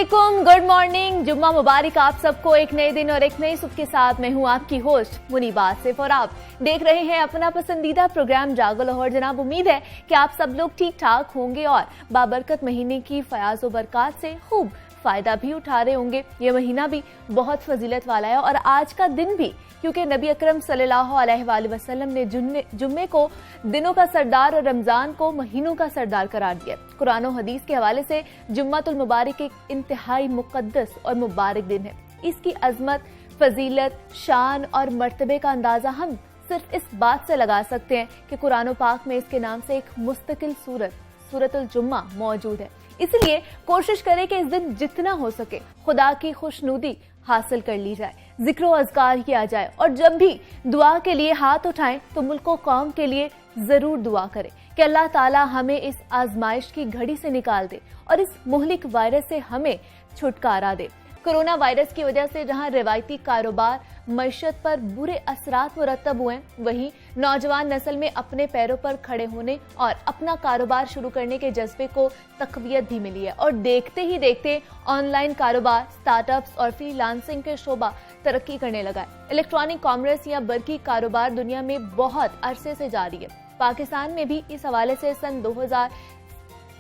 वालेकुम, good morning, जुम्मा मुबारक आप सबको। एक नए दिन और एक नई सुबह के साथ मैं हूं आपकी होस्ट मुनीब आसिफ और आप देख रहे हैं अपना पसंदीदा प्रोग्राम जागो लाहौर। जनाब, उम्मीद है कि आप सब लोग ठीक ठाक होंगे और बाबरकत महीने की फयाज व बरकत से खूब फायदा भी उठा रहे होंगे। ये महीना भी बहुत फजीलत वाला है और आज का दिन भी, क्योंकि नबी अकरम सल्लल्लाहु अलैहि वसल्लम ने जुम्मे को दिनों का सरदार और रमजान को महीनों का सरदार करार दिया। कुरान और हदीस के हवाले से जुम्मतुल मुबारक एक इंतहाई मुकद्दस और मुबारक दिन है। इसकी अजमत, फजीलत, शान और मर्तबे का अंदाजा हम सिर्फ इस बात से लगा सकते हैं कि कुरान पाक में इसके नाम से एक मुस्तकिल सूरतुल जुम्मा मौजूद है। इसलिए कोशिश करें कि इस दिन जितना हो सके खुदा की खुशनुदी हासिल कर ली जाए, जिक्र व अज़कार किया जाए और जब भी दुआ के लिए हाथ उठाएं तो मुल्क व कौम के लिए जरूर दुआ करें कि अल्लाह ताला हमें इस आजमाइश की घड़ी से निकाल दे और इस मुहलिक वायरस से हमें छुटकारा दे। कोरोना वायरस की वजह से जहां रिवायती कारोबार मईशत पर बुरे असरात मुरतब हुए हैं, वहीं नौजवान नस्ल में अपने पैरों पर खड़े होने और अपना कारोबार शुरू करने के जज्बे को तकवीयत भी मिली है और देखते ही देखते ऑनलाइन कारोबार, स्टार्टअप्स और फ्रीलांसिंग के शोबा तरक्की करने लगा है। इलेक्ट्रॉनिक कॉमर्स या बरकी कारोबार दुनिया में बहुत अरसे से जारी है। पाकिस्तान में भी इस हवाले से सन 2000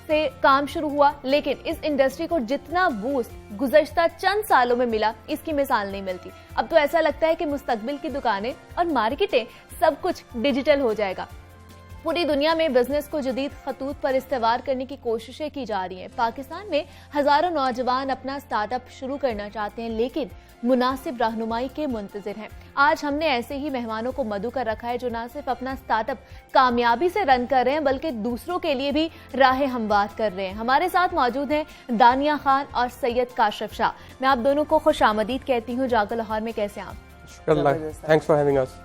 से काम शुरू हुआ, लेकिन इस इंडस्ट्री को जितना बूस्ट गुज़श्ता चंद सालों में मिला, इसकी मिसाल नहीं मिलती। अब तो ऐसा लगता है कि मुस्तकबिल की दुकानें और मार्केटें सब कुछ डिजिटल हो जाएगा। पूरी दुनिया में बिजनेस को जदीद खतूत पर इस्तेवार करने की कोशिशें की जा रही हैं। पाकिस्तान में हजारों नौजवान अपना स्टार्टअप शुरू करना चाहते हैं, लेकिन मुनासिब रहनुमाई के मुंतजिर हैं। आज हमने ऐसे ही मेहमानों को मदऊ कर रखा है जो न सिर्फ अपना स्टार्टअप कामयाबी से रन कर रहे हैं बल्कि दूसरों के लिए भी राह हमवार कर रहे हैं। हमारे साथ मौजूद हैं दानिया खान और सैयद काशिफ शाह। मैं आप दोनों को खुश आमदीद कहती हूँ जागो लाहौर में। कैसे आप? Thanks for having us.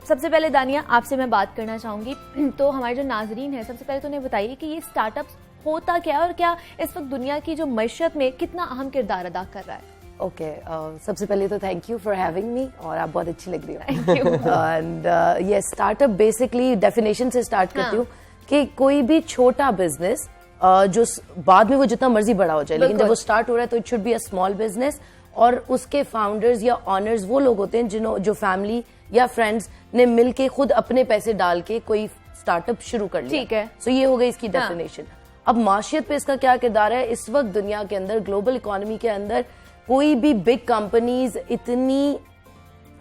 सबसे पहले दानिया आपसे मैं बात करना चाहूंगी, तो हमारे जो नाजरीन है, सबसे पहले तो उन्हें बताइए कि ये स्टार्टअप होता क्या है और क्या इस वक्त दुनिया की जो मईशत में कितना अहम किरदार अदा कर रहा है? ओके, सबसे पहले तो thank you for having me और आप बहुत अच्छी लग रही हो। Thank you. एंड ये स्टार्टअप बेसिकली डेफिनेशन से स्टार्ट करती हूँ कि कोई भी छोटा बिजनेस जो बाद में वो जितना मर्जी बड़ा हो जाए, लेकिन जब वो स्टार्ट हो रहा है तो it should be a small business और उसके फाउंडर्स या ऑनर्स वो लोग होते हैं जो फैमिली या फ्रेंड्स ने मिलके खुद अपने पैसे डाल के कोई स्टार्टअप शुरू कर लिया। ठीक है। सो ये हो गई इसकी डेफिनेशन। अब माशियत पे इसका क्या किरदार है? इस वक्त दुनिया के अंदर, ग्लोबल इकोनॉमी के अंदर कोई भी बिग कंपनीज इतनी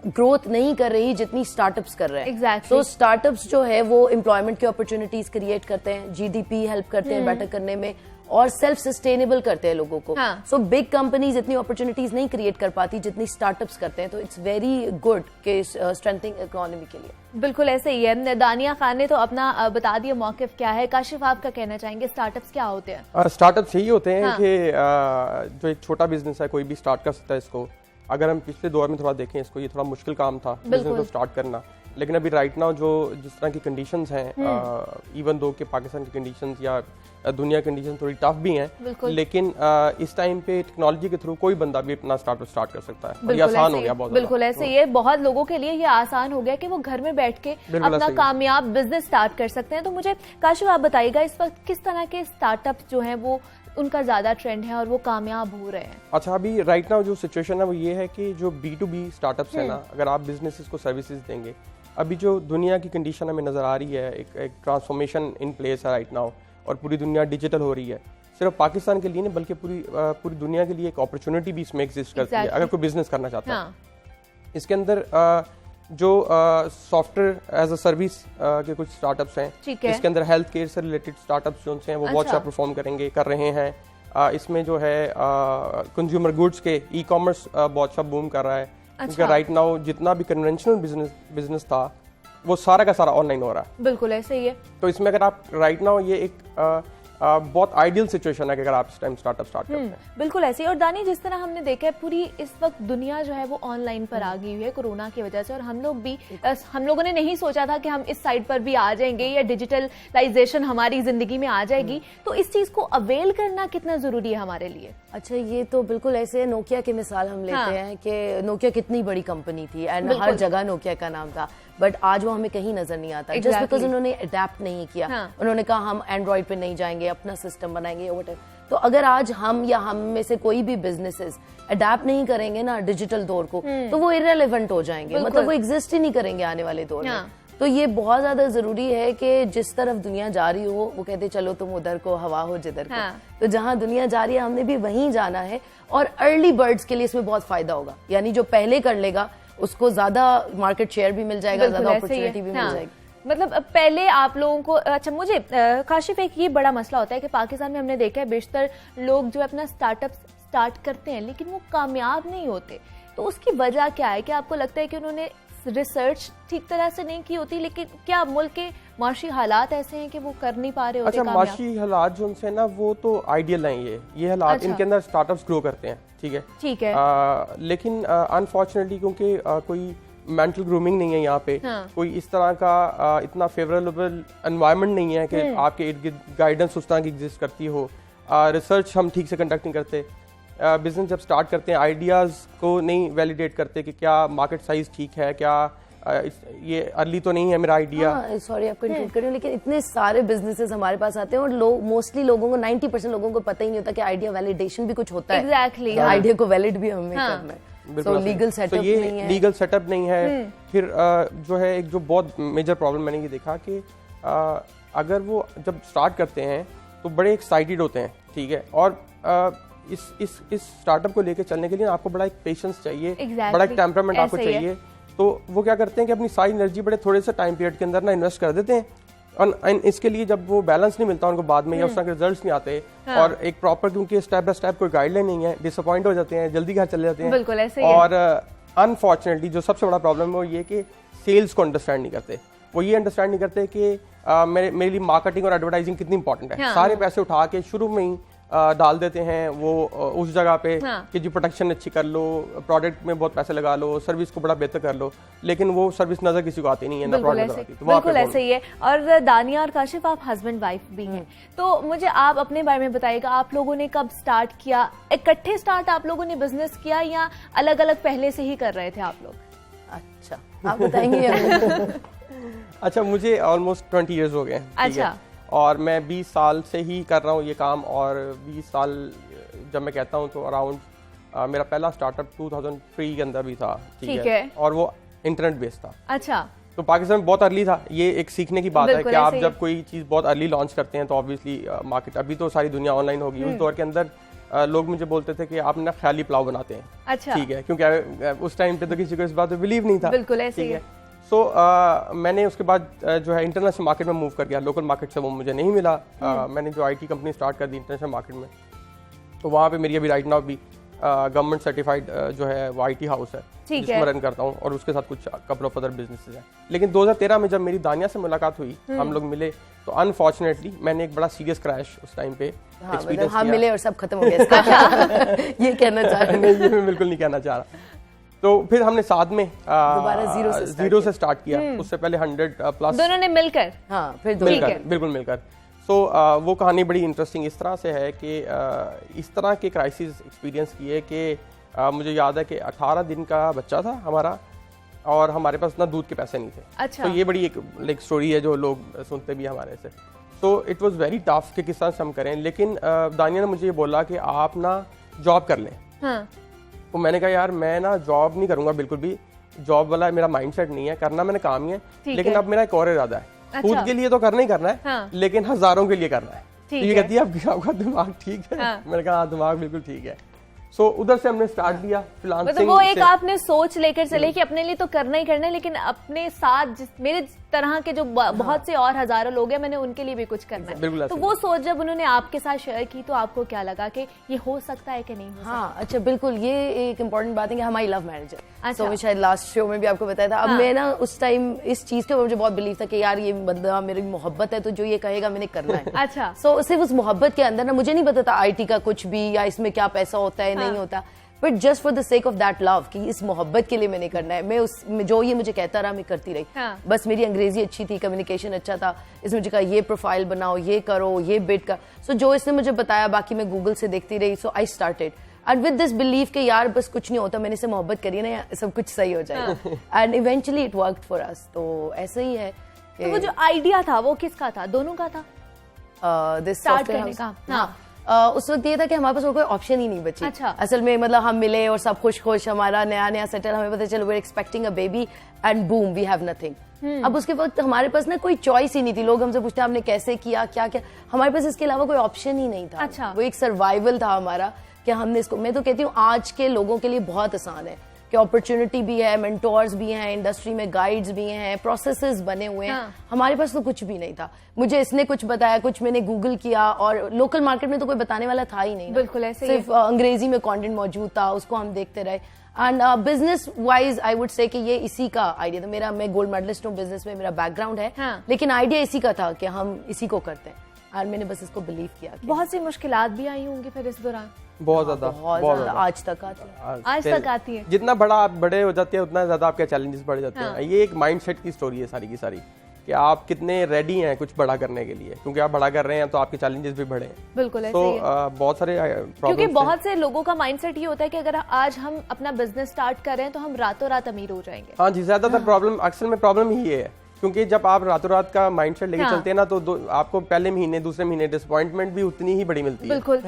ग्रोथ नहीं कर रही जितनी स्टार्टअप्स कर रहे हैं। Exactly. तो स्टार्टअप्स जो है वो एम्प्लॉयमेंट की अपॉर्चुनिटीज क्रिएट करते हैं, जीडीपी हेल्प करते हैं बेटर करने में और सेल्फ सस्टेनेबल करते हैं लोगों को। सो बिग कंपनीज इतनी अपॉर्चुनिटीज नहीं क्रिएट कर पाती जितनी स्टार्टअप्स करते हैं। तो इट्स वेरी गुड के स्ट्रेंथनिंग इकोनॉमी के लिए। बिल्कुल ऐसे ही है। दानिया खान ने तो अपना बता दिया मौकिफ क्या है। काशिफ, आपका कहना चाहेंगे स्टार्टअप्स क्या होते हैं? स्टार्टअप्स यही होते हैं कि जो एक छोटा बिजनेस है कोई भी स्टार्ट कर सकता है इसको। अगर हम पिछले दौर में थोड़ा देखें इसको, ये थोड़ा मुश्किल काम था बिजनेस को स्टार्ट करना, लेकिन अभी राइट नाउ जो जिस तरह की कंडीशंस हैं, इवन दो कि पाकिस्तान की कंडीशंस या दुनिया की कंडीशन थोड़ी टफ भी हैं, लेकिन इस टाइम पे टेक्नोलॉजी के थ्रू कोई बंदा भी अपना स्टार्टअप स्टार्ट कर सकता है। ये आसान हो गया बहुत। बिल्कुल ऐसे ही है। बहुत लोगों के लिए ये आसान हो गया कि वो घर में बैठ के अपना कामयाब बिजनेस स्टार्ट कर सकते हैं। तो मुझे काशिफ आप बताइएगा इस वक्त किस तरह के स्टार्टअप जो हैं वो उनका ज्यादा ट्रेंड है और वो कामयाब हो रहे हैं? अच्छा, अभी राइट नाउ जो सिचुएशन है वो ये है कि जो B2B स्टार्टअप्स है ना, अगर आप बिजनेसेस को सर्विसेज देंगे, अभी जो दुनिया की कंडीशन हमें नजर आ रही है, एक ट्रांसफॉर्मेशन इन प्लेस है राइट नाउ और पूरी दुनिया डिजिटल हो रही है। सिर्फ पाकिस्तान के लिए नहीं बल्कि पूरी दुनिया के लिए एक अपॉर्चुनिटी भी इसमें एग्जिस्ट करती है अगर कोई बिजनेस करना चाहता है। इसके अंदर जो सॉफ्टवेयर एज अ सर्विस के कुछ स्टार्टअप्स हैं, इसके अंदर हेल्थ केयर से रिलेटेड स्टार्टअप्स जो हैं वो बहुत अच्छा परफॉर्म कर रहे हैं। इसमें जो है कंज्यूमर गुड्स के ई कॉमर्स बहुत अच्छा बूम कर रहा है, क्योंकि राइट नाउ जितना भी कन्वेंशनल बिजनेस था वो सारा का सारा ऑनलाइन हो रहा है। बिल्कुल ऐसे ही है। तो इसमें अगर आप राइट नाउ ये एक बहुत आइडियल सिचुएशन है कि अगर आप इस टाइम स्टार्टअप स्टार्ट करते हैं। बिल्कुल ऐसे ही। और दानी, जिस तरह हमने देखा है पूरी इस वक्त दुनिया जो है वो ऑनलाइन पर आ गई हुई है कोरोना की वजह से, और हम लोगों ने नहीं सोचा था कि हम इस साइड पर भी आ जाएंगे या डिजिटलाइजेशन हमारी जिंदगी में आ जाएगी। तो इस चीज को अवेल करना कितना जरूरी है हमारे लिए? अच्छा, ये तो बिल्कुल ऐसे नोकिया की मिसाल हम लेते हैं कि नोकिया कितनी बड़ी कंपनी थी एंड हर जगह नोकिया का नाम था, बट आज वो हमें कहीं नजर नहीं आता जस्ट बिकॉज उन्होंने अडेप्ट नहीं किया। उन्होंने कहा हम एंड्रॉइड पे नहीं जाएंगे, अपना सिस्टम बनाएंगे, तो अगर आज हम या हम में से कोई भी बिजनेसेस अडेप्ट नहीं करेंगे ना डिजिटल दौर को, तो वो इरेलेवेंट हो जाएंगे, मतलब वो एग्जिस्ट ही नहीं करेंगे आने वाले दौर में। तो ये बहुत ज्यादा जरूरी है कि जिस तरफ दुनिया जा रही हो, वो कहते चलो तुम उधर को हवा हो जिधर को, तो जहां दुनिया जा रही है हमने भी वहीं जाना है। और अर्ली बर्ड्स के लिए इसमें बहुत फायदा होगा, यानी जो पहले कर लेगा उसको ज्यादा मार्केट शेयर भी मिल जाएगा, ज्यादा अपॉर्चुनिटी भी मिल जाएगी। मतलब पहले आप लोगों को, अच्छा मुझे काशिफ एक ये बड़ा मसला होता है कि पाकिस्तान में हमने देखा है बेशतर लोग जो अपना स्टार्टअप स्टार्ट करते हैं लेकिन वो कामयाब नहीं होते, तो उसकी वजह क्या है? क्या आपको लगता है कि उन्होंने रिसर्च ठीक तरह से नहीं की होती, लेकिन क्या मुल्क के माशी हालात ऐसे हैं कि वो कर नहीं पा रहे होते? अच्छा, माशी हालात जो उनसे ना वो तो आइडियल नहीं है, ये हालात। अच्छा। इनके अंदर स्टार्टअप्स ग्रो करते हैं, ठीक है, ठीक है, लेकिन अनफॉर्चुनेटली क्योंकि कोई मेंटल ग्रूमिंग नहीं है यहाँ पे, कोई इस तरह का इतना फेवरेबल एनवायरनमेंट नहीं है कि आपके इर्द गिर्द गाइडेंस उस तरह की एग्जिस्ट करती हो, रिसर्च हम ठीक से कंडक्ट नहीं करते, बिजनेस जब स्टार्ट करते हैं आइडियाज़ को नहीं वैलिडेट करते कि क्या मार्केट साइज ठीक है, क्या ये अर्ली तो नहीं है मेरा आइडिया। सॉरी आपको इंटरप्ट कर रही हूँ, लेकिन इतने सारे बिजनेसेस हमारे पास आते हैं और लोग मोस्टली लोगों को 90% लोगों को पता ही नहीं होता कि आइडिया वैलिडेशन भी कुछ होता है। एग्जैक्टली, आइडिया को वैलिड भी हमें करना है, तो लीगल सेटअप नहीं है, लीगल सेटअप नहीं है। फिर जो है एक जो बहुत मेजर प्रॉब्लम मैंने ये देखा कि अगर वो जब स्टार्ट करते हैं तो बड़े एक्साइटेड होते हैं, ठीक है, और इस स्टार्टअप को लेके चलने के लिए आपको बड़ा एक पेशेंस चाहिए, बड़ा एक टेम्परामेंट आपको चाहिए। तो वो क्या करते हैं कि अपनी सारी एनर्जी बड़े थोड़े से टाइम पीरियड के अंदर ना इन्वेस्ट कर देते हैं, और इसके लिए जब वो बैलेंस नहीं मिलता उनको बाद में या उस तरह के रिजल्ट्स नहीं आते, और एक प्रॉपर क्योंकि स्टेप बाय स्टेप कोई गाइडलाइन नहीं है, डिसअपॉइंट हो जाते हैं, जल्दी घर चले जाते हैं। बिल्कुल ऐसे और अनफॉर्चुनेटली जो सबसे बड़ा प्रॉब्लम है वो ये कि सेल्स को अंडरस्टैंड नहीं करते। वो ये अंडरस्टैंड नहीं करते कि मेरे लिए मार्केटिंग और एडवर्टाइजिंग कितनी इंपॉर्टेंट है। सारे पैसे उठा के शुरू में ही डाल देते हैं वो उस जगह पे कि जी प्रोडक्शन अच्छी कर लो, प्रोडक्ट में बहुत पैसे लगा लो, सर्विस को बड़ा बेहतर कर लो, लेकिन वो सर्विस नजर किसी को आती नहीं है, ना प्रोडक्ट आती। तो बिल्कुल ऐसे ही है। और दानिया और काशिफ आप हस्बैंड वाइफ भी हैं, तो मुझे आप अपने बारे में बताइएगा, आप लोगों ने कब स्टार्ट किया? इकट्ठे स्टार्ट आप लोगों ने बिजनेस किया या अलग अलग पहले से ही कर रहे थे आप लोग? अच्छा, आप बताएंगे। अच्छा, मुझे ऑलमोस्ट 20 ईयर्स हो गए। अच्छा, और मैं 20 साल से ही कर रहा हूँ ये काम, और 20 साल जब मैं कहता हूँ तो अराउंड मेरा पहला स्टार्टअप 2003 के अंदर भी था, ठीक है, और वो इंटरनेट बेस्ड था। अच्छा, तो पाकिस्तान में बहुत अर्ली था। ये एक सीखने की बात है कि आप जब कोई चीज़ बहुत अर्ली लॉन्च करते हैं तो ऑब्वियसली मार्केट, अभी तो सारी दुनिया ऑनलाइन होगी, उस दौर के अंदर लोग मुझे बोलते थे कि आप ना ख्याली पुलाव बनाते हैं। अच्छा, ठीक है, क्योंकि उस टाइम पे तो किसी को इस बात पे बिलीव नहीं था। बिल्कुल ऐसे ही है। तो मैंने उसके बाद जो है इंटरनेशनल मार्केट में मूव कर गया, लोकल मार्केट से वो मुझे नहीं मिला। मैंने जो आईटी कंपनी स्टार्ट कर दी इंटरनेशनल मार्केट में, तो वहाँ पे मेरी अभी राइट नाउ भी गवर्नमेंट सर्टिफाइड जो है वो आईटी हाउस है जिसमें रन करता हूँ, और उसके साथ कुछ कपल ऑफ अदर बिजनेसेस हैं। लेकिन 2013 में जब मेरी दानिया से मुलाकात हुई, हम लोग मिले, तो अनफॉर्चुनेटली मैंने एक बड़ा सीरियस क्रैश उस टाइम पे एक्सपीरियंस किया। मिले और सब खत्म हो गया, ये कहना चाह रहे हैं? मैं बिल्कुल नहीं कहना चाह रहा। तो फिर हमने साथ में जीरो से स्टार्ट किया, उससे पहले 100 प्लस दोनों ने मिलकर। हाँ, फिर बिल्कुल मिलकर। सो वो कहानी बड़ी इंटरेस्टिंग इस तरह से है कि इस तरह के क्राइसिस एक्सपीरियंस किए कि मुझे याद है कि 18 दिन का बच्चा था हमारा, और हमारे पास ना दूध के पैसे नहीं थे। अच्छा, तो ये बड़ी एक स्टोरी है जो लोग सुनते भी हमारे से। तो इट वाज वेरी टफ कि किस तरह से हम करें, लेकिन दानिया ने मुझे ये बोला कि आप ना जॉब कर लें। हाँ। तो मैंने कहा यार मैं ना जॉब नहीं करूंगा, बिल्कुल भी जॉब वाला मेरा माइंडसेट नहीं है, करना मैंने काम ही है, लेकिन अब मेरा एक और इरादा है। अच्छा। खुद के लिए तो करना ही करना है, हाँ। लेकिन हजारों के लिए करना है। तो ये कहती है आपका दिमाग ठीक है? हाँ। मैंने कहा दिमाग बिल्कुल ठीक है। सो उधर से हमने स्टार्ट किया फ्रीलांसिंग। मतलब वो एक आपने सोच लेकर चले कि अपने लिए तो करना ही करना है, लेकिन अपने साथ मेरे तरह के जो बहुत से और हजारों लोग हैं, मैंने उनके लिए भी कुछ करना है। तो वो सोच जब उन्होंने आपके साथ शेयर की तो आपको क्या लगा कि ये हो सकता है कि नहीं हो सकता? हाँ, अच्छा, बिल्कुल, ये एक इम्पोर्टेंट बात है कि हमारी लव मैरिज है। तो मैं शायद लास्ट शो में भी आपको बताया था। अब मैं ना उस टाइम इस चीज के ऊपर मुझे बहुत बिलीव था कि यार ये बंदा मेरी मोहब्बत है, तो जो ये कहेगा मैंने करना है। अच्छा, सो सिर्फ उस मोहब्बत के अंदर ना मुझे नहीं पता था आईटी का कुछ भी, या इसमें क्या पैसा होता है नहीं होता, but just for the sake of that love कि इस मोहब्बत के लिए मैंने करना है। मैं उस जो ये मुझे कहता रहा मैं करती रही। हाँ। बस मेरी अंग्रेजी अच्छी थी, कम्युनिकेशन अच्छा था, इसमें मुझे कहा ये प्रोफाइल बनाओ, ये करो, ये बिट कर। सो जो इसने मुझे बताया बाकी मैं गूगल से देखती रही। So I started and with this believe कि यार बस कुछ नहीं होता, मैंने इसे मोहब्बत करी ना, सब कुछ सही हो जाएगा। And eventually it worked for us. तो ऐसा ही है। तो वो जो आइडिया था वो किसका था? दोनों का था दिस स्टार्ट करने का? हाँ, उस वक्त ये था कि हमारे पास और कोई ऑप्शन ही नहीं बची। अच्छा। असल में मतलब हम मिले और सब खुश हमारा नया सेटल, हमें पता चला we are expecting a baby and boom we have nothing. अब उसके वक्त हमारे पास ना कोई चॉइस ही नहीं थी। लोग हमसे पूछते आपने कैसे किया, क्या क्या, हमारे पास इसके अलावा कोई ऑप्शन ही नहीं था। अच्छा। वो एक सर्वाइवल था हमारा कि हमने इसको, मैं तो कहती हूँ आज के लोगों के लिए बहुत आसान है कि अपॉर्चुनिटी भी है, मेंटोर्स भी हैं, इंडस्ट्री में गाइड्स भी हैं, प्रोसेसेस बने हुए हैं। हाँ। हमारे पास तो कुछ भी नहीं था। मुझे इसने कुछ बताया, कुछ मैंने गूगल किया, और लोकल मार्केट में तो कोई बताने वाला था ही नहीं ना। बिल्कुल ऐसे ही सिर्फ अंग्रेजी में कंटेंट मौजूद था, उसको हम देखते रहे। And business wise I would say कि ये इसी का आइडिया था। मैं गोल्ड मेडलिस्ट हूँ, बिजनेस में मेरा बैकग्राउंड है। हाँ। लेकिन आइडिया इसी का था कि हम इसी को करते हैं, और मैंने बस इसको बिलीव किया। बहुत सी मुश्किलात भी आई होंगी फिर इस दौरान? बहुत ज्यादा आज तक आती है। आज तक आती है। जितना बड़ा आप बड़े हो जाते हैं उतना ज्यादा आपके चैलेंजेस बढ़ जाते हैं। ये एक माइंडसेट की स्टोरी है सारी की सारी, कि आप कितने रेडी हैं कुछ बड़ा करने के लिए, क्योंकि आप बड़ा कर रहे हैं तो आपके चैलेंजेस भी बढ़े हैं। बिल्कुल ऐसे तो ही है। बहुत सारे क्योंकि बहुत से लोगों का माइंडसेट ये होता है कि अगर आज हम अपना बिजनेस स्टार्ट कर रहे हैं तो हम रातों रात अमीर हो जाएंगे। हाँ जी, ज्यादातर प्रॉब्लम अक्सर में प्रॉब्लम ही ये है, क्योंकि जब आप रातों रात का माइंडसेट लेके चलते हैं ना, तो आपको पहले महीने दूसरे महीने डिसअपॉइंटमेंट भी उतनी ही बड़ी मिलती है। बिल्कुल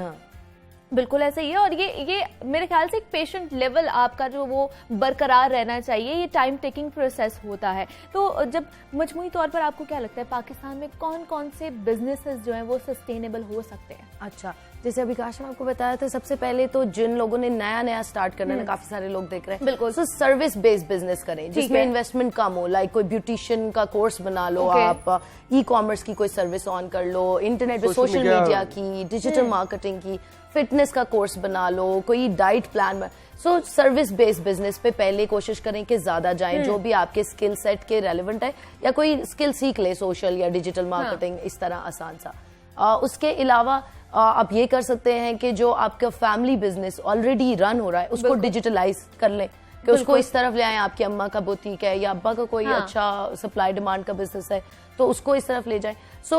बिल्कुल ऐसे ही है। और ये मेरे ख्याल से एक पेशेंट लेवल आपका जो वो बरकरार रहना चाहिए। ये टाइम टेकिंग प्रोसेस होता है। तो जब मजमूई तौर पर आपको क्या लगता है पाकिस्तान में कौन कौन से बिजनेसेस जो हैं वो सस्टेनेबल हो सकते हैं? अच्छा, जैसे अभी काश मैं आपको बताया था, सबसे पहले तो जिन लोगों ने नया स्टार्ट करना है, काफी सारे लोग देख रहे हैं, बिल्कुल, तो सर्विस बेस्ड बिजनेस करें जिसमें इन्वेस्टमेंट कम हो। लाइक कोई ब्यूटिशियन का कोर्स बना लो, आप ई कॉमर्स की कोई सर्विस ऑन कर लो, इंटरनेट पे सोशल मीडिया की, डिजिटल मार्केटिंग की, फिटनेस का कोर्स बना लो, कोई diet plan. So service based business पे पहले कोशिश करें कि ज्यादा जाएं, जो भी आपके स्किल सेट के रेलेवेंट है, या कोई स्किल सीख ले, सोशल या डिजिटल मार्केटिंग, इस तरह आसान सा। उसके अलावा आप ये कर सकते हैं कि जो आपका फैमिली बिजनेस ऑलरेडी रन हो रहा है उसको डिजिटलाइज कर लें, कि उसको इस तरफ ले आए। आपकी अम्मा का बुटीक है या अब्बा का कोई अच्छा सप्लाई डिमांड का बिजनेस है तो उसको इस तरफ ले जाएं। सो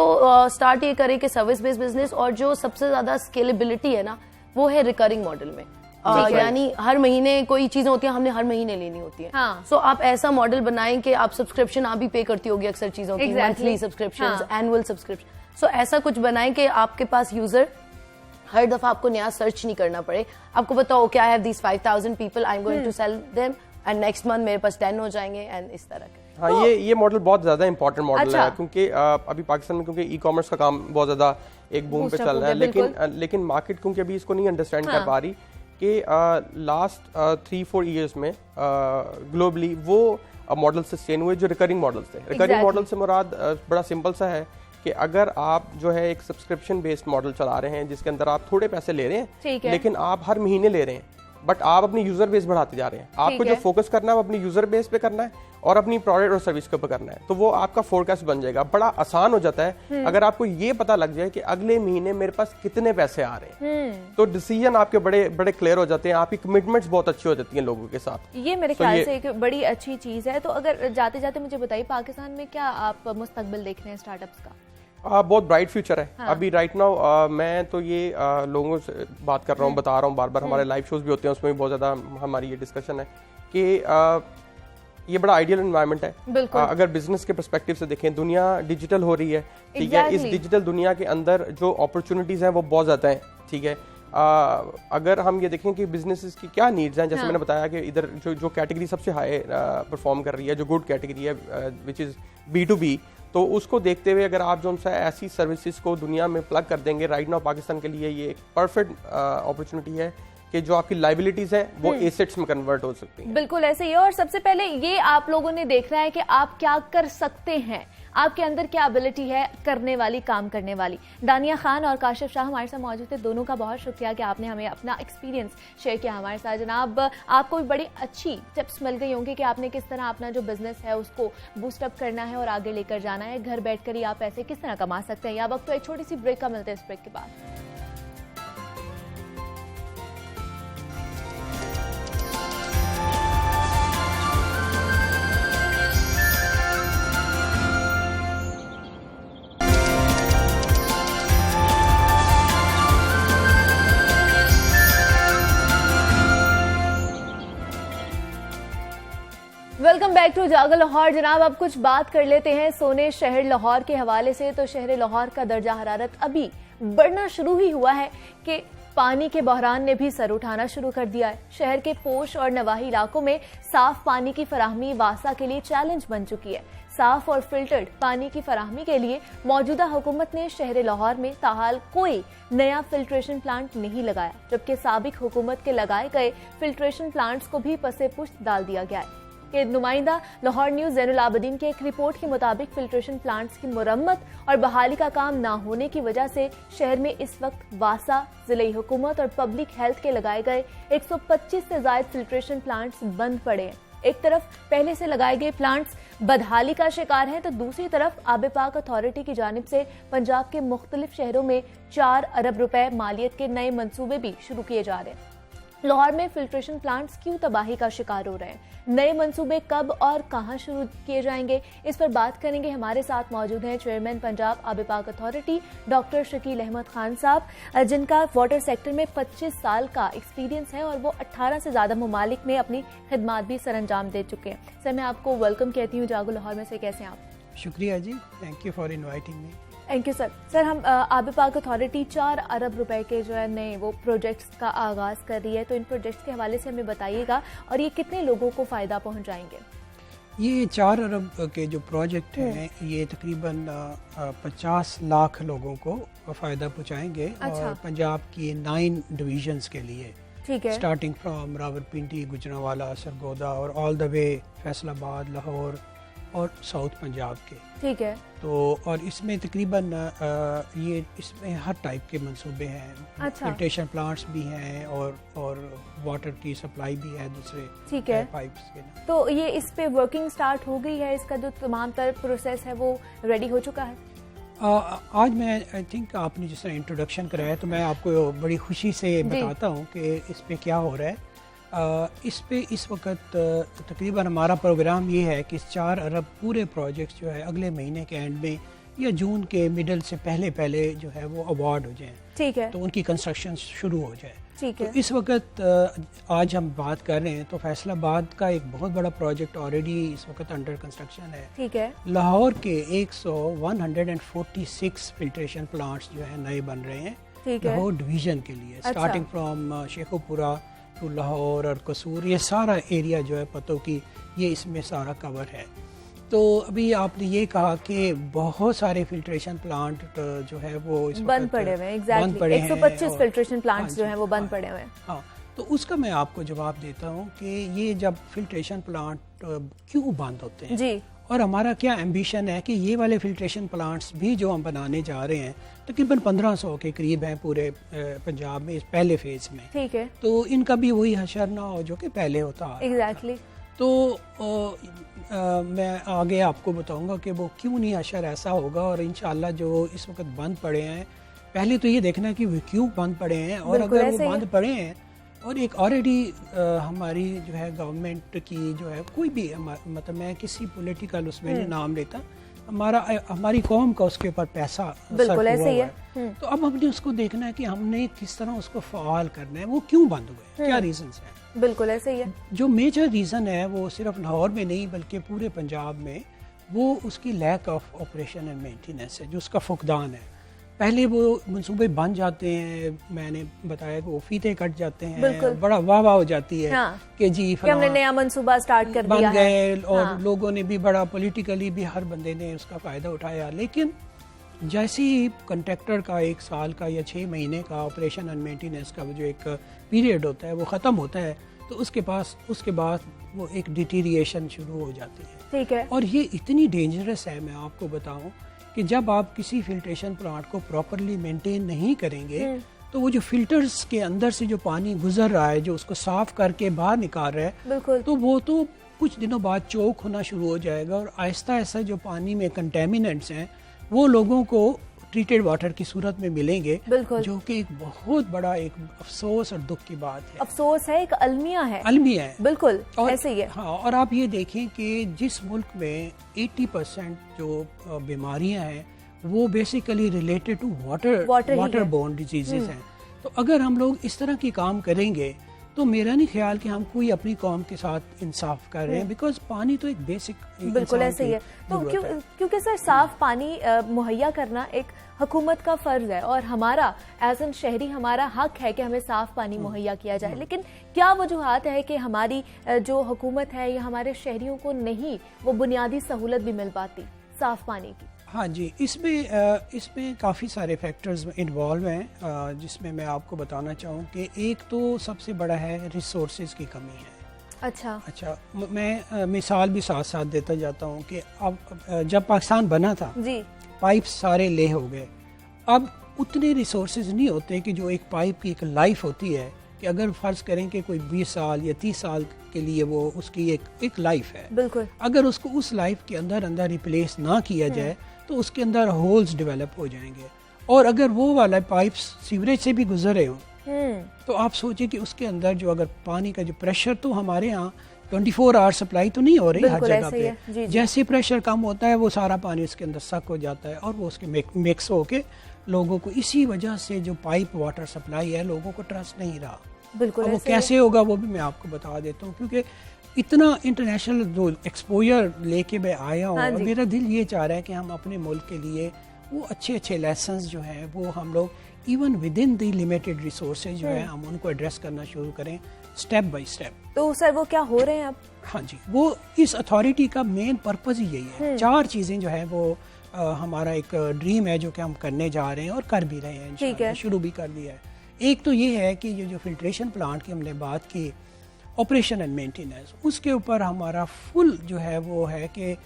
स्टार्ट ये करें कि सर्विस बेस्ड बिजनेस, और जो सबसे ज्यादा स्केलेबिलिटी है ना वो है रिकरिंग मॉडल में। यानी हर महीने कोई चीजें होती हैं, हमने हर महीने लेनी होती है। सो आप ऐसा मॉडल बनाएं कि आप सब्सक्रिप्शन आप भी पे करती होगी अक्सर चीजों की, मंथली सब्सक्रिप्शन, एनुअल सब्सक्रिप्शन। सो ऐसा कुछ बनाएं कि आपके पास यूजर हर दफा आपको नया सर्च नहीं करना पड़े। आपको बताओ कि I have these 5000 people, I am going to sell them, and next month मेरे पास 10 हो जाएंगे, एंड इस तरह के। हाँ, ये मॉडल बहुत ज्यादा इंपॉर्टेंट मॉडल है, क्योंकि अभी पाकिस्तान में क्योंकि ई कॉमर्स का काम बहुत ज्यादा एक बूम पे चल रहा है, लेकिन मार्केट क्योंकि अभी इसको नहीं अंडरस्टैंड कर पा रही कि लास्ट 3-4 ईयर्स में ग्लोबली वो मॉडल सस्टेन हुए जो रिकरिंग मॉडल्स थे। रिकरिंग मॉडल से मुराद बड़ा सिंपल सा है कि अगर आप जो है एक सब्सक्रिप्शन बेस्ड मॉडल चला रहे हैं जिसके अंदर आप थोड़े पैसे ले रहे हैं, लेकिन आप हर महीने ले रहे हैं, बट आप अपनी यूजर बेस बढ़ाते जा रहे हैं। आपको जो फोकस करना है वो अपनी यूजर बेस पे करना है और अपनी प्रोडक्ट और सर्विस के ऊपर करना है, तो वो आपका फोरकास्ट बन जाएगा। बड़ा आसान हो जाता है अगर आपको ये पता लग जाए कि अगले महीने मेरे पास कितने पैसे आ रहे हैं, तो डिसीजन आपके बड़े बड़े क्लियर हो जाते हैं, आपकी कमिटमेंट्स बहुत अच्छी हो जाती हैं लोगों के साथ। ये मेरे ख्याल से एक बड़ी अच्छी चीज है। तो अगर जाते जाते मुझे बताइए पाकिस्तान में क्या आप मुस्तकबिल देख रहे हैं स्टार्टअप्स का? बहुत ब्राइट फ्यूचर है। अभी राइट नाउ मैं तो ये लोगों से बात कर रहा हूँ, बता रहा हूँ, बार बार हमारे लाइव शोज भी होते हैं, उसमें भी बहुत ज़्यादा हमारी ये डिस्कशन है कि ये बड़ा आइडियल एनवायरनमेंट है। अगर बिजनेस के पर्सपेक्टिव से देखें, दुनिया डिजिटल हो रही है, ठीक है। इस डिजिटल दुनिया के अंदर जो अपॉर्चुनिटीज़ हैं वो बहुत ज़्यादा हैं, ठीक है। अगर हम ये देखें कि बिजनेसेस की क्या नीड्स हैं, जैसे मैंने बताया कि इधर जो कैटेगरी सबसे हाई परफॉर्म कर रही है, जो गुड कैटेगरी है, विच इज़ B2B, तो उसको देखते हुए अगर आप जो सा ऐसी सर्विसेज को दुनिया में प्लग कर देंगे, राइट नाउ पाकिस्तान के लिए ये एक परफेक्ट अपॉर्चुनिटी है कि जो आपकी लाइबिलिटीज है वो एसेट्स में कन्वर्ट हो सकती हैं। बिल्कुल ऐसे ही है। और सबसे पहले ये आप लोगों ने देखना है कि आप क्या कर सकते हैं, आपके अंदर क्या एबिलिटी है करने वाली, काम करने वाली। दानिया खान और काशिफ शाह हमारे साथ मौजूद थे। दोनों का बहुत शुक्रिया कि आपने हमें अपना एक्सपीरियंस शेयर किया हमारे साथ। जनाब, आपको भी बड़ी अच्छी टिप्स मिल गई होंगी कि आपने किस तरह अपना जो बिजनेस है उसको बूस्टअप करना है और आगे लेकर जाना है। घर बैठकर ही आप पैसे किस तरह कमा सकते हैं। या वक्त तो एक छोटी सी ब्रेक का मिलता है, इस ब्रेक के बाद। वेलकम बैक टू जागो लाहौर। जनाब, अब कुछ बात कर लेते हैं सोने शहर लाहौर के हवाले से। तो शहर लाहौर का दर्जा हरारत अभी बढ़ना शुरू ही हुआ है कि पानी के बहरान ने भी सर उठाना शुरू कर दिया है। शहर के पोश और नवाही इलाकों में साफ पानी की फराहमी वासा के लिए चैलेंज बन चुकी है। साफ और फिल्टर्ड पानी की फराहमी के लिए मौजूदा हुकूमत ने शहर लाहौर में ताहाल कोई नया फिल्ट्रेशन प्लांट नहीं लगाया, जबकि साबिक हुकूमत के लगाए गए फिल्ट्रेशन प्लांट्स को भी पसे पुश्त डाल दिया गया है। के नुमाइंदा लाहौर न्यूज जैनुल आबदीन के एक रिपोर्ट के मुताबिक फिल्ट्रेशन प्लांट्स की मुरम्मत और बहाली का काम न होने की वजह से शहर में इस वक्त वासा, जिले हुकूमत और पब्लिक हेल्थ के लगाए गए 125 से ज्यादा फिल्ट्रेशन प्लांट्स बंद पड़े हैं। एक तरफ पहले से लगाए गए प्लांट्स बदहाली का शिकार हैं, तो दूसरी तरफ आबे पाक अथॉरिटी की जानिब से पंजाब के मुख्तलिफ शहरों में 4 अरब रुपए मालियत के नए मंसूबे भी शुरू किए जा रहे हैं। लाहौर में फिल्ट्रेशन प्लांट्स क्यों तबाही का शिकार हो रहे हैं, नए मंसूबे कब और कहां शुरू किए जाएंगे, इस पर बात करेंगे। हमारे साथ मौजूद हैं चेयरमैन पंजाब आबे पाक अथॉरिटी डॉक्टर शकील अहमद खान साहब, जिनका वाटर सेक्टर में 25 साल का एक्सपीरियंस है और वो 18 से ज्यादा ममालिक में अपनी खिदमात भी सरअंजाम दे चुके हैं। सर, मैं आपको वेलकम कहती हूँ जागो लाहौर में से। कैसे हैं आप? शुक्रिया जी, thank you for inviting me. Thank you sir. Sir, हम आबे पाक अथॉरिटी 4 अरब रुपए के जो है नए वो प्रोजेक्ट्स का आगाज कर रही है, तो इन प्रोजेक्ट्स के हवाले से हमें बताइएगा और ये कितने लोगों को फायदा पहुंचाएंगे? ये 4 अरब के जो प्रोजेक्ट हैं ये तकरीबन 50 लाख लोगों को फ़ायदा पहुंचाएंगे। अच्छा। और पंजाब की 9 डिवीजन्स के लिए, ठीक है, स्टार्टिंग फ्रॉम रावलपिंडी, गुजरांवाला, सरगोदा और all the way Faisalabad, Lahore और साउथ पंजाब के। ठीक है। तो और इसमें तकरीबन ये इसमें हर टाइप के मंसूबे हैं। अच्छा। फिल्ट्रेशन प्लांट्स भी हैं और वाटर की सप्लाई भी है दूसरे, ठीक है, पाइप्स के। तो ये इस पे वर्किंग स्टार्ट हो गई है, इसका जो तमाम तर प्रोसेस है वो रेडी हो चुका है? आज मैं आई थिंक आपने जिस तरह इंट्रोडक्शन कराया तो मैं आपको बड़ी खुशी से बताता हूँ कि इस पे क्या हो रहा है। इस पे इस वक्त तकरीबन हमारा प्रोग्राम ये है कि 4 अरब पूरे प्रोजेक्ट्स जो है अगले महीने के एंड में या जून के मिडल से पहले जो है वो अवार्ड हो जाएं। ठीक है, तो उनकी कंस्ट्रक्शन शुरू हो जाए। ठीक है। तो इस वक्त आज हम बात कर रहे हैं तो फैसलाबाद का एक बहुत बड़ा प्रोजेक्ट ऑलरेडी इस वक्त अंडर कंस्ट्रक्शन है। ठीक है। लाहौर के 146 फिल्ट्रेशन प्लांट्स जो है नए बन रहे हैं। ठीक है। लाहौर डिवीजन के लिए, starting from Sheikhupura to Lahore और कसूर, ये सारा एरिया जो है पतों की, ये इसमें सारा कवर है। तो अभी आपने ये कहा कि बहुत सारे फिल्ट्रेशन प्लांट जो है वो इस बंद पड़े हुए हैं। एग्जैक्टली 125 फिल्ट्रेशन प्लांट्स जो हैं वो बंद पड़े हुए हैं। हाँ, तो उसका मैं आपको जवाब देता हूँ कि ये जब फिल्ट्रेशन प्लांट क्यों बंद होते हैं जी, और हमारा क्या एम्बिशन है कि ये वाले फिल्ट्रेशन प्लांट्स भी जो हम बनाने जा रहे हैं तकरीबन 1500 के करीब हैं पूरे पंजाब में इस पहले फेज में। ठीक है। तो इनका भी वही हशर ना हो जो कि पहले होता है। एग्जैक्टली। तो मैं आगे आपको बताऊंगा कि वो क्यों नहीं हशर ऐसा होगा, और इंशाल्लाह जो इस वक्त बंद पड़े हैं पहले तो ये देखना कि वो क्यों बंद पड़े हैं, और अगर वो बंद पड़े हैं और एक ऑलरेडी हमारी जो है गवर्नमेंट की जो है कोई भी मतलब मैं किसी पॉलिटिकल उसमें नहीं नाम लेता, हमारी कौम का उसके ऊपर पैसा बिल्कुल ऐसे ही है। तो अब हमने उसको देखना है कि हमने किस तरह उसको फाल करना है, वो क्यों बंद हुए, क्या रीजंस हैं। बिल्कुल ऐसे ही है। जो मेजर रीज़न है वो सिर्फ लाहौर में नहीं बल्कि पूरे पंजाब में, वो उसकी lack of operation and maintenance है, जो उसका फुकदान है। पहले वो मंसूबे बन जाते हैं, मैंने बताया कि वो फीते कट जाते हैं, बड़ा वाह हो जाती है। हाँ, कि जी हमने नया मंसूबा स्टार्ट कर दिया बन गए, और हाँ, लोगों ने भी बड़ा पॉलिटिकली भी हर बंदे ने उसका फ़ायदा उठाया। लेकिन जैसे ही कंट्रैक्टर का 1 साल का या 6 महीने का ऑपरेशन एंड मेंटेनेंस का जो एक पीरियड होता है वो ख़त्म होता है, तो उसके बाद वो एक डिटीरिएशन शुरू हो जाती है। ठीक है। और ये इतनी डेंजरस है, मैं आपको बताऊं कि जब आप किसी फिल्ट्रेशन प्लांट को प्रॉपरली मेंटेन नहीं करेंगे तो वो जो फिल्टर्स के अंदर से जो पानी गुजर रहा है, जो उसको साफ करके बाहर निकाल रहा है, तो वो तो कुछ दिनों बाद चोक होना शुरू हो जाएगा, और आहिस्ता आहिस्ता जो पानी में कंटेमिनेंट्स हैं वो लोगों को ट्रीटेड वाटर की सूरत में मिलेंगे, जो कि एक बहुत बड़ा एक अफसोस और दुख की बात है। अफसोस है, एक अलमिया है। बिल्कुल ऐसे ही है। हाँ, और आप ये देखें कि जिस मुल्क में 80% जो बीमारियां हैं वो basically related to water borne diseases हैं, तो अगर हम लोग इस तरह की काम करेंगे तो मेरा नहीं ख्याल कि हम कोई अपनी कौम के साथ इंसाफ कर रहे हैं, बिकॉज पानी तो एक बेसिक बिल्कुल ऐसे ही है। तो क्योंकि सर साफ पानी मुहैया करना एक हुकूमत का फर्ज है और हमारा एज एन शहरी हमारा हक है कि हमें साफ पानी मुहैया किया जाए, लेकिन क्या वजूहात है कि हमारी जो हुकूमत है या हमारे शहरियों को नहीं वो बुनियादी सहूलत भी मिल पाती साफ पानी की? हाँ जी, इसमें काफ़ी सारे फैक्टर्स इन्वॉल्व हैं, जिसमें मैं आपको बताना चाहूँ कि एक तो सबसे बड़ा है रिसोर्सेज की कमी है। अच्छा, मैं मिसाल भी साथ साथ देता जाता हूँ कि अब जब पाकिस्तान बना था जी, पाइप सारे ले हो गए। अब उतने रिसोर्सेज नहीं होते कि जो एक पाइप की एक लाइफ होती है कि अगर फर्ज करें कि कोई 20 साल या 30 साल के लिए वो उसकी एक लाइफ है, बिल्कुल, अगर उसको उस लाइफ के अंदर रिप्लेस ना किया जाए तो उसके अंदर होल्स डेवलप हो जाएंगे। और अगर वो वाला पाइप सीवरेज से भी गुजरे हो तो आप सोचिए कि उसके अंदर जो अगर पानी का जो प्रेशर, तो हमारे यहाँ 24 आवर सप्लाई तो नहीं हो रही हर जगह पे, जैसे प्रेशर कम होता है वो सारा पानी उसके अंदर सक हो जाता है और वो उसके मिक्स होके लोगों को, इसी वजह से जो पाइप वाटर सप्लाई है लोगों को ट्रस्ट नहीं रहा। बिल्कुल, वो कैसे होगा वो भी मैं आपको बता देता हूँ, क्योंकि इतना इंटरनेशनल जो एक्सपोजर लेके मैं आया हूँ, मेरा दिल ये चाह रहा है कि हम अपने मुल्क के लिए वो अच्छे अच्छे लेसन्स जो हैं वो हम लोग even with in the limited resources जो है हम उनको एड्रेस करना शुरू करें स्टेप बाय स्टेप। तो सर वो क्या हो रहे हैं अब? हाँ जी, वो इस अथॉरिटी का मेन पर्पज ही यही है। 4 चीज़ें जो है वो हमारा एक ड्रीम है जो कि हम करने जा रहे हैं और कर भी रहे हैं, इंशाल्लाह शुरू भी कर दिया है। एक तो ये है कि ये जो फिल्ट्रेशन प्लांट की हमने बात की, ऑपरेशन एंड मेंटेनेंस, उसके ऊपर हमारा फुल जो है वो है कि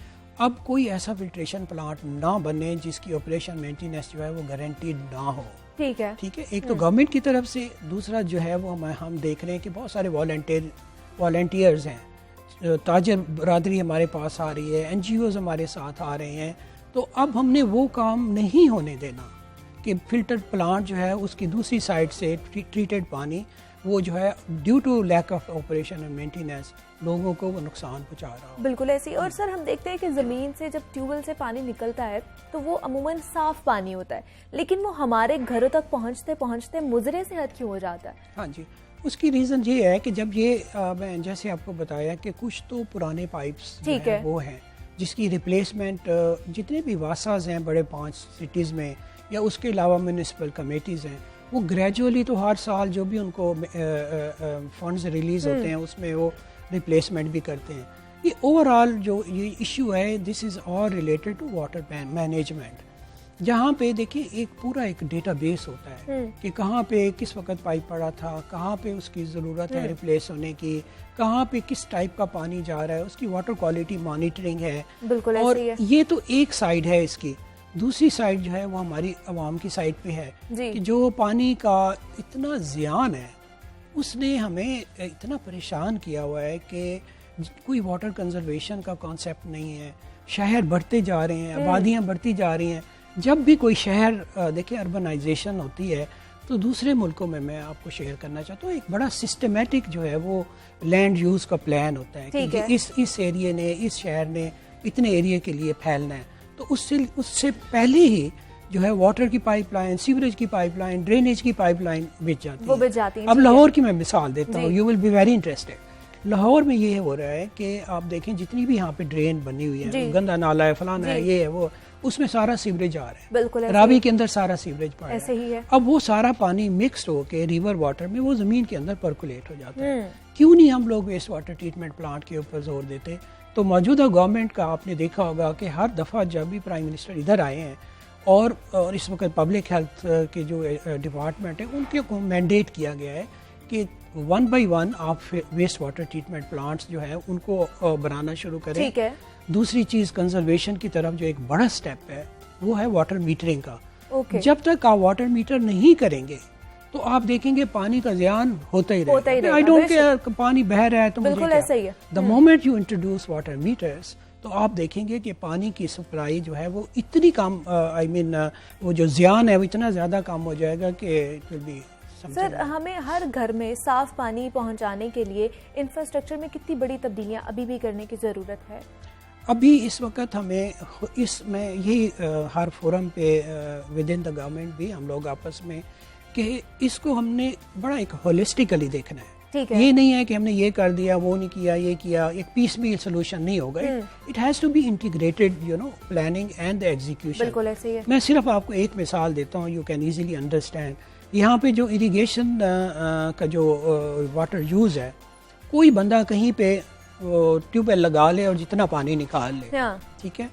अब कोई ऐसा फिल्ट्रेशन प्लांट ना बने जिसकी ऑपरेशन मेंटेनेंस जो है वो गारंटीड ना हो। ठीक है, एक तो गवर्नमेंट की तरफ से, दूसरा जो है वो हम देख रहे हैं कि बहुत सारे वॉलंटियर्स हैं, ताजर बरादरी हमारे पास आ रही है, NGOs हमारे साथ आ रहे हैं। तो अब हमने वो काम नहीं होने देना कि फिल्टर प्लांट जो है उसकी दूसरी साइड से ट्रीटेड पानी वो जो है due to lack of operation and maintenance लोगों को वो नुकसान पहुंचा रहा हो। बिल्कुल ऐसी। और सर हम देखते हैं कि जमीन से जब ट्यूबवेल से पानी निकलता है तो वो अमूमन साफ पानी होता है, लेकिन वो हमारे घरों तक पहुंचते पहुंचते मुजरे से हद क्यों हो जाता है? हाँ जी, उसकी रीजन ये है कि जब ये मैं जैसे आपको बताया कि कुछ तो पुराने पाइप्स वो हैं जिसकी रिप्लेसमेंट जितने भी वासाज हैं बड़े 5 सिटीज़ में या उसके अलावा म्यूनिसिपल कमेटीज़ हैं, वो ग्रेजुअली तो हर साल जो भी उनको फंड्स रिलीज़ होते हैं उसमें वो रिप्लेसमेंट भी करते हैं। ये ओवरऑल जो ये इशू है, this is all related to water management, जहाँ पे देखिए एक पूरा एक डेटाबेस होता है कि कहाँ पे किस वक्त पाइप पड़ा था, कहाँ पे उसकी ज़रूरत है रिप्लेस होने की, कहाँ पे किस टाइप का पानी जा रहा है, उसकी वाटर क्वालिटी मॉनिटरिंग है। बिल्कुल, और ये तो एक साइड है इसकी। दूसरी साइड जो है वो हमारी आवाम की साइड पे है कि जो पानी का इतना ज़ियान है उसने हमें इतना परेशान किया हुआ है कि कोई वाटर कंजर्वेशन का कॉन्सेप्ट नहीं है। शहर बढ़ते जा रहे हैं, आबादियाँ बढ़ती जा रही हैं। जब भी कोई शहर देखिए अर्बनाइजेशन होती है तो दूसरे मुल्कों में मैं आपको शेयर करना चाहता हूँ एक बड़ा सिस्टमेटिक जो है वो लैंड यूज़ का प्लान होता है कि इस एरिया ने, इस शहर ने इतने एरिया के लिए फैलना है। तो उससे पहले ही जो है वाटर की पाइपलाइन, सीवरेज की पाइपलाइन, ड्रेनेज की पाइपलाइन बिछ जाती है। अब लाहौर की मैं मिसाल देता हूँ, you will be very interested. Lahore में ये हो रहा है कि आप देखें जितनी भी यहाँ पे ड्रेन बनी हुई है, गंदा नाला है, फलाना है, ये है वो, उसमें सारा सीवरेज आ रहा है। बिल्कुल, रावी के अंदर सारा सीवरेज पड़ा ऐसे ही है। अब वो सारा पानी मिक्स्ड होके रिवर वाटर में वो जमीन के अंदर पर्कुलेट हो जाता है। क्यों नहीं हम लोग वेस्ट वाटर ट्रीटमेंट प्लांट के ऊपर जोर देते? तो मौजूदा गवर्नमेंट का आपने देखा होगा कि हर दफ़ा जब भी प्राइम मिनिस्टर इधर आए हैं और इस वक्त पब्लिक हेल्थ के जो डिपार्टमेंट है उनके को मैंडेट किया गया है कि 1 by 1 आप वेस्ट वाटर ट्रीटमेंट प्लांट्स जो है उनको बनाना शुरू करें। ठीक है। दूसरी चीज़ कंजर्वेशन की तरफ जो एक बड़ा स्टेप है वो है वाटर मीटरिंग का। जब तक आप वाटर मीटर नहीं करेंगे तो आप देखेंगे पानी का ज़ियान होता ही रहेगा। आई डोंट केयर पानी बह रहा है तो बिल्कुल ऐसा ही है। The moment you introduce water meters तो आप देखेंगे कि पानी की सप्लाई जो है वो इतनी कम वो जो ज़ियान है वो इतना ज़्यादा कम हो जाएगा कि इट विल बी। सर हमें हर घर में साफ पानी पहुंचाने के लिए इंफ्रास्ट्रक्चर में कितनी बड़ी तब्दीलियां अभी भी करने की ज़रूरत है? अभी इस वक्त हमें इसमें यही हर फोरम पे विद इन द गवर्नमेंट भी हम लोग आपस में कि इसको हमने बड़ा एक होलिस्टिकली देखना है ठीक है। ये नहीं है कि हमने ये कर दिया, वो नहीं किया, ये किया, एक पीस भी सोल्यूशन नहीं होगा। It has to be integrated, you know, planning and the execution. बिल्कुल ऐसे ही है। मैं सिर्फ आपको एक मिसाल देता हूँ, यू कैन इजीली अंडरस्टैंड। यहाँ पे जो इरिगेशन का जो वाटर यूज़ है, कोई बंदा कहीं पे ट्यूबवेल लगा ले और जितना पानी निकाल ले, हाँ। ठीक है।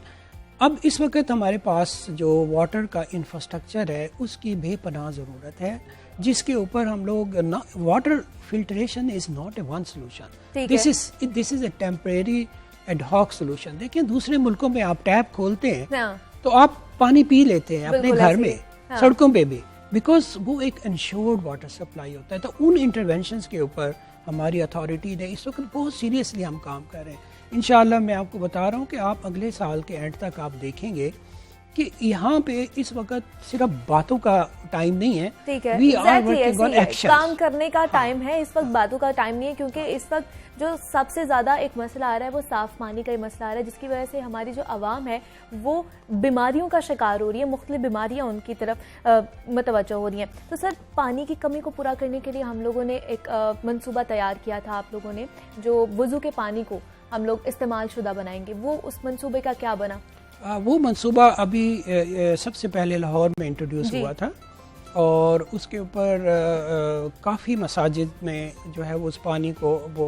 अब इस वक्त हमारे पास जो वाटर का इंफ्रास्ट्रक्चर है उसकी बेपनाह ज़रूरत है, जिसके ऊपर हम लोग water filtration is not a one solution, this is a temporary ad hoc solution. देखिए दूसरे मुल्कों में आप टैप खोलते हैं हाँ। तो आप पानी पी लेते हैं अपने बिल्कुल घर ऐसे में, ही। हाँ। सड़कों पे भी, बिकॉज वो एक इंश्योर्ड वाटर सप्लाई होता है। तो उन इंटरवेंशंस के ऊपर हमारी अथॉरिटी ने इस वक्त बहुत सीरियसली हम काम कर रहे हैं। इंशाल्लाह मैं आपको बता रहा हूँ कि आप अगले साल के एंड तक आप देखेंगे कि यहाँ पे इस वक्त सिर्फ बातों का टाइम नहीं है, ठीक है, we are exactly working on ऐसे ही है। एक्शन। काम करने का टाइम है इस वक्त, बातों का टाइम नहीं है, क्योंकि इस वक्त जो सबसे ज्यादा एक मसला आ रहा है वो साफ पानी का ही मसला आ रहा है, जिसकी वजह से हमारी जो आवाम है वो बीमारियों का शिकार हो रही है, मुख्तलिफ बीमारियां उनकी तरफ मुतवज्जो हो रही हैं। तो सर, पानी की कमी को पूरा करने के लिए हम लोगों ने एक मंसूबा तैयार किया था, आप लोगों ने, जो वुजू के पानी को हम लोग इस्तेमाल शुदा बनाएंगे, वो उस मंसूबे का क्या बना? वो मंसूबा अभी सबसे पहले लाहौर में इंट्रोड्यूस हुआ था और उसके ऊपर काफ़ी मसाजिद में जो है वो उस पानी को वो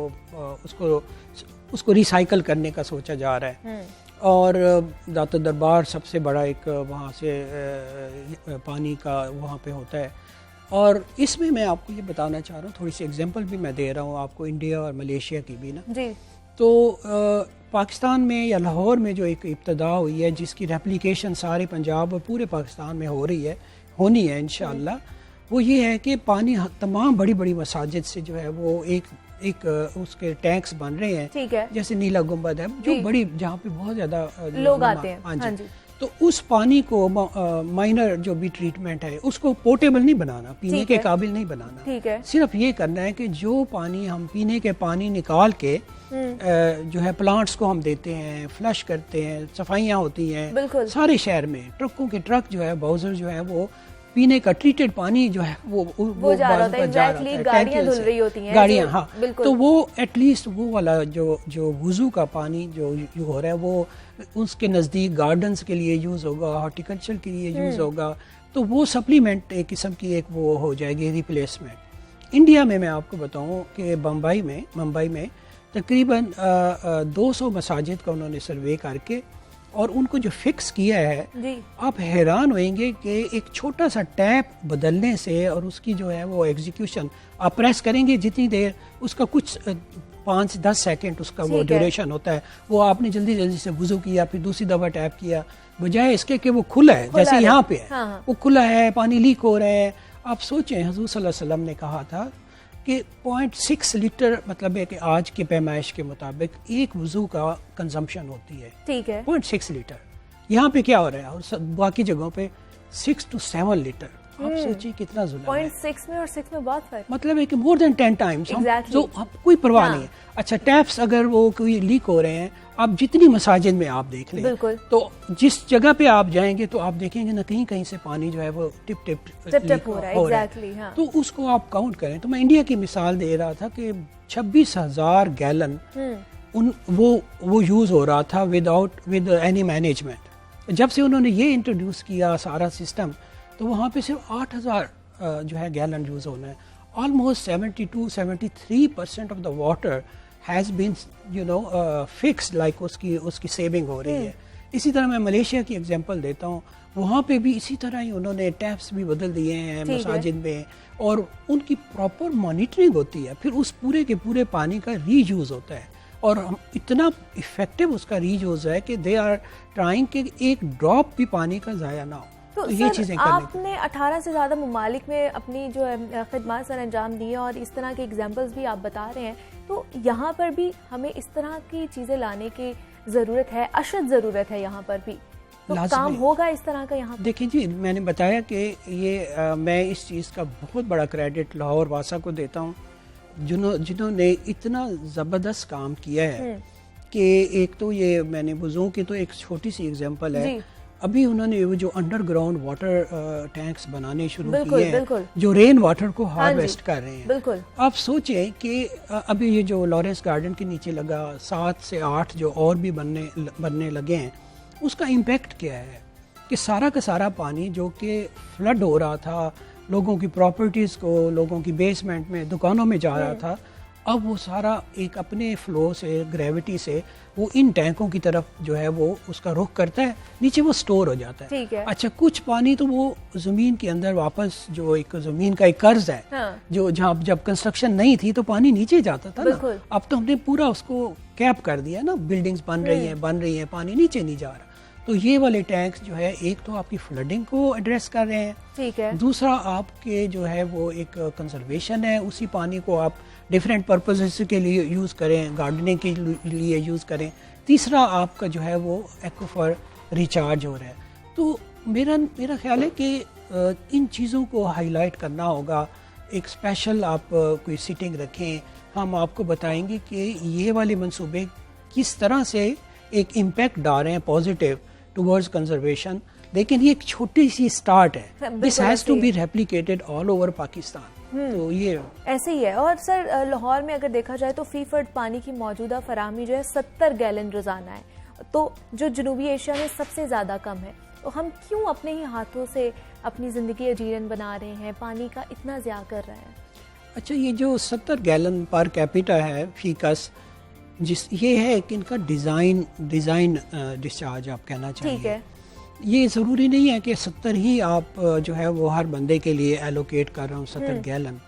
उसको रिसाइकल करने का सोचा जा रहा है। और दाता दरबार सबसे बड़ा एक वहाँ से पानी का वहाँ पे होता है। और इसमें मैं आपको ये बताना चाह रहा हूँ, थोड़ी सी एग्जांपल भी मैं दे रहा हूँ आपको इंडिया और मलेशिया की भी ना जी। तो पाकिस्तान में या लाहौर में जो एक इब्तदा हुई है, जिसकी रेप्लिकेशन सारे पंजाब और पूरे पाकिस्तान में होनी है इंशाअल्लाह, वो ये है कि पानी तमाम बड़ी बड़ी मसाजिद से जो है वो एक उसके टैंक्स बन रहे हैं, ठीक है, जैसे नीला गुंबद है जो बड़ी, जहाँ पे बहुत ज्यादा लोग आते हैं। हाँ जी। तो उस पानी को माइनर जो भी ट्रीटमेंट है उसको पोर्टेबल नहीं बनाना, पीने के काबिल नहीं बनाना, ठीक है। सिर्फ ये करना है कि जो पानी हम पीने के पानी निकाल के जो है प्लांट्स को हम देते हैं, फ्लश करते हैं, सफाइयाँ होती हैं सारे शहर में, ट्रकों के ट्रक जो है, बाउजर जो है वो पीने का ट्रीटेड पानी जो है वो जा रहा है, गाड़ियाँ धुल रही होती हैं, गाड़ियाँ, हाँ। तो वो एटलीस्ट वो वाला जो वुजू का पानी जो हो रहा है वो उसके नज़दीक गार्डन्स के लिए यूज़ होगा, हॉर्टिकल्चर के लिए यूज़ होगा, तो वो सप्लीमेंट एक किस्म की एक वो हो जाएगी, रिप्लेसमेंट। इंडिया में मैं आपको बताऊं कि मुंबई में तकरीबन 200 मसाजिद का उन्होंने सर्वे करके और उनको जो फिक्स किया है जी। आप हैरान होंगे कि एक छोटा सा टैप बदलने से और उसकी जो है वो एग्जीक्यूशन आप प्रेस करेंगे जितनी देर, उसका कुछ 5-10 सेकंड उसका वो ड्यूरेशन होता है, वो आपने जल्दी जल्दी से वुजू किया, फिर दूसरी दफा टैप किया, बजाय इसके कि वो खुला है जैसे यहाँ पे है, हाँ। वो खुला है, पानी लीक हो रहा है। आप सोचें हुजूर सल्लल्लाहु अलैहि वसल्लम ने कहा था कि 0.6 लीटर, मतलब है कि आज के पैमाइश के मुताबिक एक वुजू का कंजम्पशन होती है, ठीक है, 0.6 लीटर। यहाँ पे क्या हो रहा है और बाकी जगहों पे 6 to 7 लीटर। आप सोचिए कितना जुल्म है। 0.6 में और 6 में बहुत फर्क, मतलब है कि मोर देन 10 टाइम्स Exactly. जो आप कोई परवाह नहीं है। अच्छा, टैप्स अगर वो कोई लीक हो रहे हैं, आप जितनी मसाजिद में आप देख लें, तो जिस जगह पे आप जाएंगे तो आप देखेंगे ना कहीं से पानी जो है वो टिप टिप हो रहा है। हाँ। तो उसको आप काउंट करें। तो मैं इंडिया की मिसाल दे रहा था कि 26,000 गैलन वो यूज हो रहा था विद एनी मैनेजमेंट। जब से उन्होंने ये इंट्रोड्यूस किया सारा सिस्टम, तो वहाँ पे सिर्फ 8,000 जो है गैलन यूज होना है। Almost 72-73% of the water has been fixed, like उसकी सेविंग हो रही है। इसी तरह मैं मलेशिया की एग्जांपल देता हूँ, वहाँ पे भी इसी तरह ही उन्होंने टैप्स भी बदल दिए हैं मसाजिद में, और उनकी प्रॉपर मॉनिटरिंग होती है, फिर उस पूरे के पूरे पानी का रीयूज होता है, और इतना इफेक्टिव उसका रीयूज है कि दे आर ट्राइंग कि एक ड्रॉप भी पानी का ज़ाया ना हो। तो ये चीजें आपने 18 से ज़्यादा ममालिक में अपनी जो खिदमत सर अंजाम दी है और इस तरह के एग्जाम्पल्स भी आप बता रहे हैं, तो यहाँ पर भी हमें इस तरह की चीज़ें लाने की ज़रूरत है, अशद ज़रूरत है यहाँ पर भी, तो काम होगा इस तरह का यहाँ? देखिए जी, मैंने बताया कि ये मैं इस चीज़ का बहुत बड़ा क्रेडिट लाहौर वासा को देता हूँ, जिन्होंने इतना ज़बरदस्त काम किया है कि एक तो ये मैंने वुज़ू की तो एक छोटी सी एग्जांपल है, अभी उन्होंने वो जो अंडरग्राउंड वाटर टैंक्स बनाने शुरू बिल्कुल, किए बिल्कुल। हैं जो रेन वाटर को हाँ जी, हार्वेस्ट कर रहे हैं। बिल्कुल। आप सोचें कि अभी ये जो लॉरेंस गार्डन के नीचे लगा 7 से 8 जो और भी बनने लगे हैं, उसका इम्पैक्ट क्या है कि सारा का सारा पानी जो कि फ्लड हो रहा था, लोगों की प्रॉपर्टीज़ को, लोगों की बेसमेंट में, दुकानों में जा रहा था, अब वो सारा एक अपने फ्लो से, ग्रेविटी से वो इन टैंकों की तरफ जो है वो उसका रुख करता है, नीचे वो स्टोर हो जाता है। ठीक है। अच्छा, कुछ पानी तो वो ज़मीन के अंदर वापस, जो एक ज़मीन का एक कर्ज है, हाँ। जो जहाँ जब कंस्ट्रक्शन नहीं थी तो पानी नीचे जाता था ना, बिल्कुल। अब तो हमने पूरा उसको कैप कर दिया ना, बिल्डिंग्स बन रही हैं, पानी नीचे नहीं जा रहा। तो ये वाले टैंक्स जो है, एक तो आपकी फ्लडिंग को एड्रेस कर रहे हैं, ठीक है। दूसरा आपके जो है वो एक कंजर्वेशन है, उसी पानी को आप डिफरेंट पर्पसेस के लिए यूज़ करें, गार्डनिंग के लिए यूज़ करें, तीसरा आपका जो है वो एक्वाफर रिचार्ज हो रहा है। तो मेरा ख्याल है कि इन चीज़ों को हाईलाइट करना होगा, एक स्पेशल आप कोई सीटिंग रखें, हम आपको बताएंगे कि ये वाले मंसूबे किस तरह से एक इम्पैक्ट डाल रहे हैं पॉजिटिव टुवर्ड्स कंजर्वेशन, लेकिन ये एक छोटी सी स्टार्ट है। This has to be replicated all over Pakistan. तो ये ऐसे ही है। और सर, लाहौर में अगर देखा जाए तो फी फर्द पानी की मौजूदा फराहमी जो है 70 गैलन रोजाना है, तो जो जनूबी एशिया में सबसे ज़्यादा कम है। तो हम क्यों अपने ही हाथों से अपनी ज़िंदगी अजीरन बना रहे हैं, पानी का इतना ज़िया कर रहे हैं? अच्छा, ये जो 70 गैलन पर कैपिटा है फीकस, ये है कि इनका डिज़ाइन डिस्चार्ज आप कहना चाहिए। ठीक है। ये ज़रूरी नहीं है कि 70 ही आप जो है वो हर बंदे के लिए एलोकेट कर रहे हो 70 गैलन।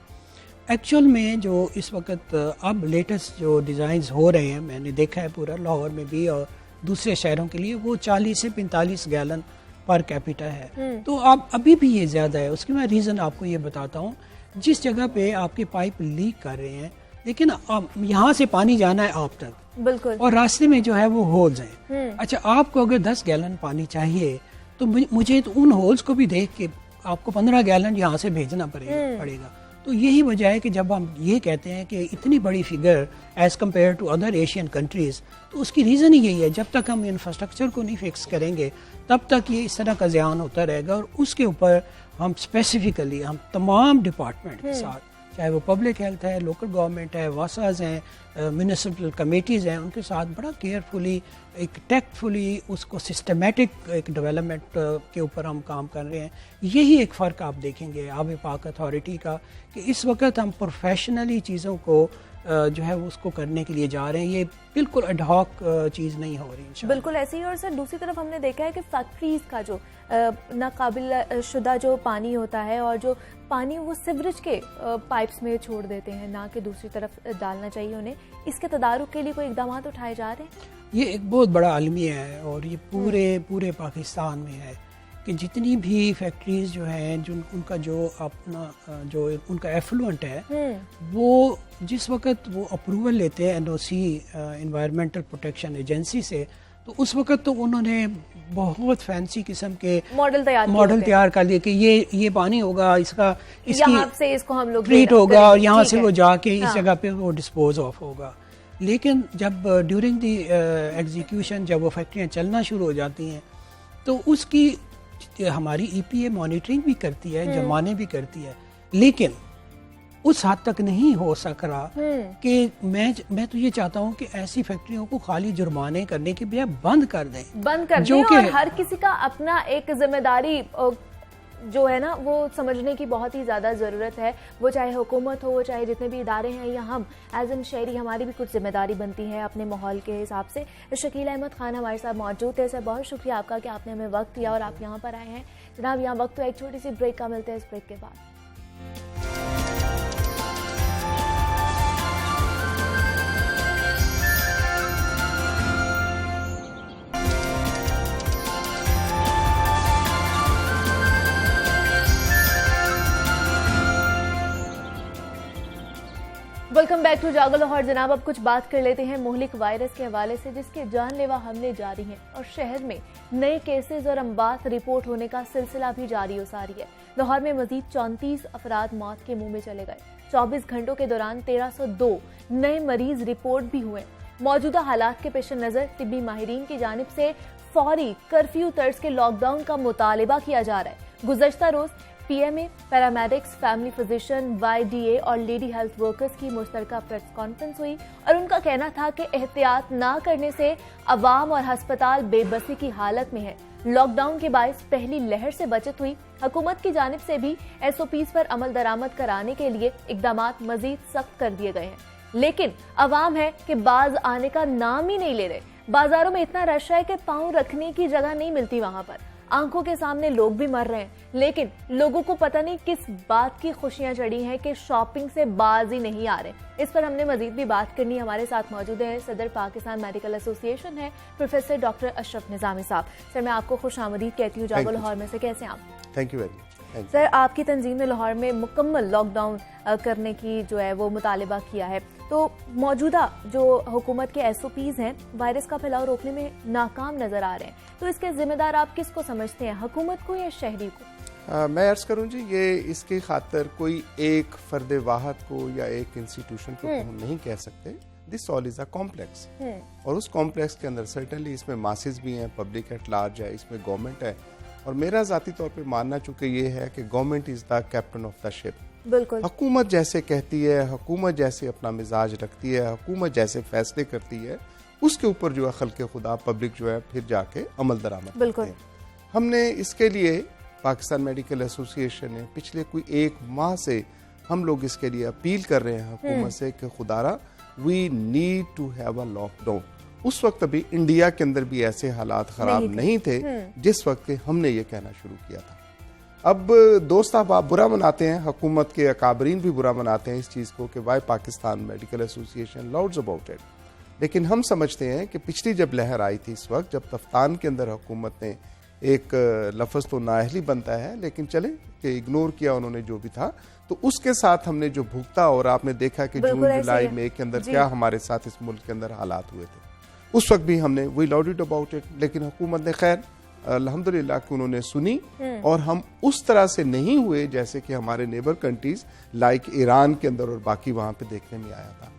एक्चुअल में जो इस वक्त अब लेटेस्ट जो डिज़ाइंस हो रहे हैं, मैंने देखा है पूरा लाहौर में भी और दूसरे शहरों के लिए, वो 40 से 45 गैलन पर कैपिटा है। तो आप अभी भी ये ज़्यादा है। उसकी मैं रीज़न आपको ये बताता हूँ। जिस जगह पे आपके पाइप लीक कर रहे हैं, लेकिन यहाँ से पानी जाना है आप तक, बिल्कुल, और रास्ते में जो है वो होल्स हैं। अच्छा, आपको अगर 10 गैलन पानी चाहिए तो मुझे तो उन होल्स को भी देख के आपको 15 गैलन यहाँ से भेजना पड़ेगा। तो यही वजह है कि जब हम ये कहते हैं कि इतनी बड़ी figure as compare to other Asian countries, तो उसकी रीज़न ही यही है, जब तक हम इंफ्रास्ट्रक्चर को नहीं फिक्स करेंगे तब तक ये इस तरह का ज़ियान होता रहेगा। और उसके ऊपर हम स्पेसिफिकली हम तमाम डिपार्टमेंट के साथ, चाहे वो पब्लिक हेल्थ है, लोकल गवर्नमेंट है, वासाज हैं, म्यूनिसिपल कमेटीज़ हैं, उनके साथ बड़ा केयरफुली, एक टैक्टफुली उसको सिस्टमेटिक एक डेवलपमेंट के ऊपर हम काम कर रहे हैं। यही एक फ़र्क आप देखेंगे आब पाक अथॉरिटी का, कि इस वक्त हम प्रोफेशनली चीज़ों को जो है उसको करने के लिए जा रहे हैं। ये बिल्कुल एडहॉक चीज़ नहीं हो रही इंशाल्लाह। बिल्कुल ऐसे ही। और सर, दूसरी तरफ हमने देखा है कि फैक्ट्रीज का जो नाकाबिल शुदा जो पानी होता है, और जो पानी वो सिवरेज के पाइप्स में छोड़ देते हैं, ना कि दूसरी तरफ डालना चाहिए उन्हें, इसके तदारुक के लिए कोई इकदाम उठाए जा रहे हैं? ये एक बहुत बड़ा आलमिया है और ये पूरे पाकिस्तान में है कि जितनी भी फैक्ट्रीज जो हैं, जो उनका जो अपना जो उनका एफ्लुएंट है, वो जिस वक्त वो अप्रूवल लेते हैं एनओसी एनवायरमेंटल प्रोटेक्शन एजेंसी से, तो उस वक्त तो उन्होंने बहुत फैंसी किस्म के मॉडल तैयार कर लिए कि ये पानी होगा, इसको हम लोग ट्रीट होगा और यहाँ से वो जाके इस जगह पे वो डिस्पोज ऑफ होगा। लेकिन जब ड्यूरिंग दी एग्जीक्यूशन जब वो फैक्ट्रियाँ चलना शुरू हो जाती हैं, तो उसकी हमारी EPA मॉनिटरिंग भी करती है, जमाने भी करती है, लेकिन उस हद तक नहीं हो सक रहा कि मैं तो ये चाहता हूँ कि ऐसी फैक्ट्रियों को खाली जुर्माने करने के बजाय बंद कर दें, जो और हर किसी का अपना एक जिम्मेदारी जो है ना वो समझने की बहुत ही ज़्यादा ज़रूरत है। वो चाहे हुकूमत हो, वो चाहे जितने भी इदारे हैं, या हम एज एन शहरी, हमारी भी कुछ जिम्मेदारी बनती है अपने माहौल के हिसाब से। शकील अहमद खान हमारे साथ मौजूद है। सर, बहुत शुक्रिया आपका कि आपने हमें वक्त दिया और आप यहाँ पर आए हैं। जनाब, यहाँ वक्त तो एक छोटी सी ब्रेक का मिलते हैं, इस ब्रेक के बाद। वेलकम बैक टू जागो लाहौर। जनाब, अब कुछ बात कर लेते हैं मुहलिक वायरस के हवाले से, जिसके जानलेवा हमले जारी हैं और शहर में नए केसेस और अमवात रिपोर्ट होने का सिलसिला भी जारी हो सारी है। लाहौर में मजीद 34 अफराद मौत के मुंह में चले गए। 24 घंटों के दौरान 1302 नए मरीज रिपोर्ट भी हुए। मौजूदा हालात के पेश नज़र तिब्बी माहिरीन की जानिब से फौरी कर्फ्यू तर्ज के लॉकडाउन का मुतालिबा किया जा रहा है। गुज़श्ता रोज PMA, paramedics, family physician, YDA और लेडी हेल्थ वर्कर्स की मुश्तरका प्रेस कॉन्फ्रेंस हुई और उनका कहना था कि एहतियात ना करने से अवाम और हस्पताल बेबसी की हालत में है। लॉकडाउन के बायस पहली लहर से बचत हुई। हुकूमत की जानिब से भी एसओपीज पर अमल दरामद कराने के लिए इकदामात मजीद सख्त कर दिए गए हैं, लेकिन अवाम है कि बाज आने का नाम ही नहीं ले रहे। बाजारों में इतना रश है कि पाँव रखने की जगह नहीं मिलती। वहां पर आंखों के सामने लोग भी मर रहे हैं, लेकिन लोगों को पता नहीं किस बात की खुशियां चढ़ी हैं कि शॉपिंग से बाज ही नहीं आ रहे। इस पर हमने मजीद भी बात करनी। हमारे साथ मौजूद है सदर पाकिस्तान मेडिकल एसोसिएशन है प्रोफेसर डॉक्टर अशरफ निजामी साहब। सर, मैं आपको खुश आमदीद कहती हूँ जागो लाहौर में से। कैसे आप? Thank you very much. Sir, आपकी तंजीम ने लाहौर में मुकम्मल लॉकडाउन करने की जो है वो मुतालिबा किया है, तो मौजूदा जो हुकूमत के एसओपीज हैं वायरस का फैलाव रोकने में नाकाम नजर आ रहे हैं, तो इसके जिम्मेदार आप किसको समझते हैं, हुकूमत को या शहरी को? मैं अर्ज करूं जी, ये इसकी खातर कोई एक फर्द वाहद को या एक इंस्टीट्यूशन को हम नहीं कह सकते। This all is a complex, और उस कॉम्प्लेक्स के अंदर सर्टेनली इसमें मासेस भी हैं, पब्लिक एट लार्ज है, इसमें गवर्नमेंट है, और मेरा जाती तौर पे मानना चूंकि ये है कि government is the captain of the ship. बिल्कुल। हुकूमत जैसे कहती है, हुकूमत जैसे अपना मिजाज रखती है, हुकूमत जैसे फैसले करती है, उसके ऊपर जो है खल्के खुदा पब्लिक जो है फिर जाके अमल दरामद करती है। हमने इसके लिए पाकिस्तान मेडिकल एसोसिएशन ने पिछले कोई एक माह से हम लोग इसके लिए अपील कर रहे हैं हुकूमत से कि खुदारा we need to have a lockdown. उस वक्त अभी इंडिया के अंदर भी ऐसे हालात खराब नहीं थे जिस वक्त के हमने ये कहना शुरू किया था। अब दोस्त आप बुरा मनाते हैं, हुकूमत के अकाबरीन भी बुरा मनाते हैं इस चीज़ को कि why Pakistan medical association louds about it, लेकिन हम समझते हैं कि पिछली जब लहर आई थी, इस वक्त जब तफ्तान के अंदर हुकूमत ने एक लफ्ज़ तो नाअहली बनता है लेकिन चले कि इग्नोर किया उन्होंने जो भी था, तो उसके साथ हमने जो भुगता, और आपने देखा कि जून जुलाई मई के अंदर क्या हमारे साथ इस मुल्क के अंदर हालात हुए थे, उस वक्त भी हमने वी लाउडेड अबाउट इट, लेकिन हुकूमत ने खैर अल्हम्दुलिल्लाह कि उन्होंने सुनी, और हम उस तरह से नहीं हुए जैसे कि हमारे नेबर कंट्रीज लाइक ईरान के अंदर और बाकी वहां पे देखने में आया था।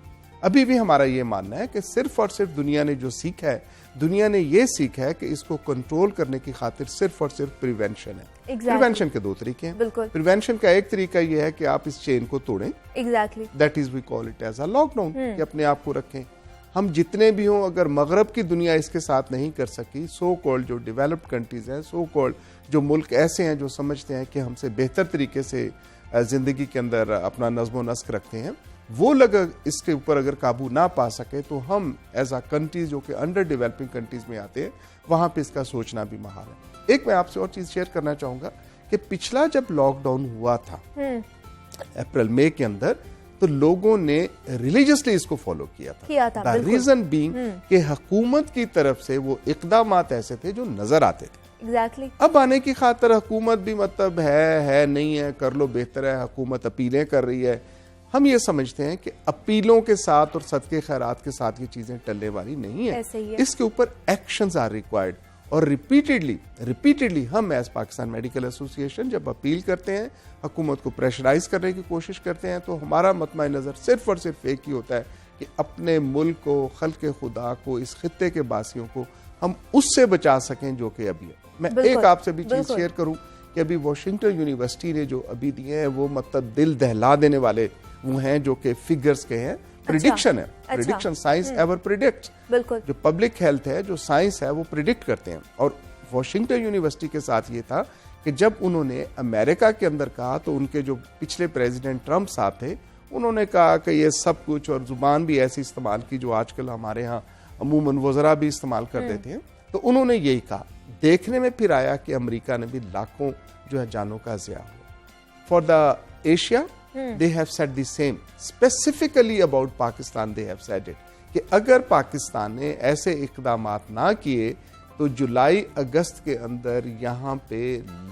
अभी भी हमारा ये मानना है कि सिर्फ और सिर्फ दुनिया ने जो सीखा है, दुनिया ने ये सीखा है कि इसको कंट्रोल करने की खातिर सिर्फ और सिर्फ प्रिवेंशन है। प्रिवेंशन के दो तरीके हैं। प्रिवेंशन का एक तरीका ये है कि आप इस चेन को तोड़ें, that is we call it as a lockdown, कि अपने आप को रखें। हम जितने भी हों, अगर मगरब की दुनिया इसके साथ नहीं कर सकी, सो कॉल्ड जो डेवलप्ड कंट्रीज हैं, सो कॉल्ड जो मुल्क ऐसे हैं जो समझते हैं कि हमसे बेहतर तरीके से जिंदगी के अंदर अपना नज़्म नस्क रखते हैं, वो लोग इसके ऊपर अगर काबू ना पा सके तो हम एज अ कंट्रीज जो कि अंडर डेवलपिंग कंट्रीज में आते हैं, वहां पे इसका सोचना भी महाल है। एक मैं आपसे और चीज शेयर करना चाहूंगा कि पिछला जब लॉकडाउन हुआ था अप्रैल मई के अंदर, तो लोगों ने रिलीजियसली इसको फॉलो किया था। द रीजन बीइंग कि हुकूमत की तरफ से वो इकदामात ऐसे थे जो नजर आते थे। अब आने की खातिर हुकूमत भी मतलब है नहीं है, कर लो बेहतर है, हुकूमत अपीलें कर रही है। हम ये समझते हैं कि अपीलों के साथ और सदके खैरात के साथ ये चीजें टलने वाली नहीं है, इसके ऊपर एक्शंस आर रिक्वायर्ड। और रिपीटेडली हम एज पाकिस्तान मेडिकल एसोसिएशन जब अपील करते हैं, हुकूमत को प्रेशराइज करने की कोशिश करते हैं, तो हमारा मतमा नज़र सिर्फ और सिर्फ एक ही होता है कि अपने मुल्क को, खल्के खुदा को, इस खित्ते के बासियों को हम उससे बचा सकें जो कि अभी है। मैं एक आपसे भी चीज शेयर करूं कि अभी वॉशिंगटन यूनिवर्सिटी ने जो अभी दिए हैं वो मतलब दिल दहला देने वाले वो हैं, जो कि फिगर्स के हैं, प्रिडिक्शन है। Prediction, science ever predicts. जो पब्लिक हेल्थ है, जो साइंस है, वो प्रिडिक्ट करते हैं। और वॉशिंगटन यूनिवर्सिटी के साथ ये था कि जब उन्होंने अमेरिका के अंदर कहा, तो उनके जो पिछले प्रेसिडेंट ट्रंप साहब थे, उन्होंने कहा कि ये सब कुछ, और जुबान भी ऐसी इस्तेमाल की जो आजकल हमारे यहाँ अमूमन वज़रा भी इस्तेमाल कर देते हैं। तो उन्होंने यही कहा, देखने में फिर आया कि अमेरिका ने भी लाखों जो है जानों का ज़िया हुआ। For the Asia they have said the same, specifically about Pakistan they have said it, कि अगर पाकिस्तान ने ऐसे इक़दामात ना किए तो जुलाई अगस्त के अंदर यहाँ पे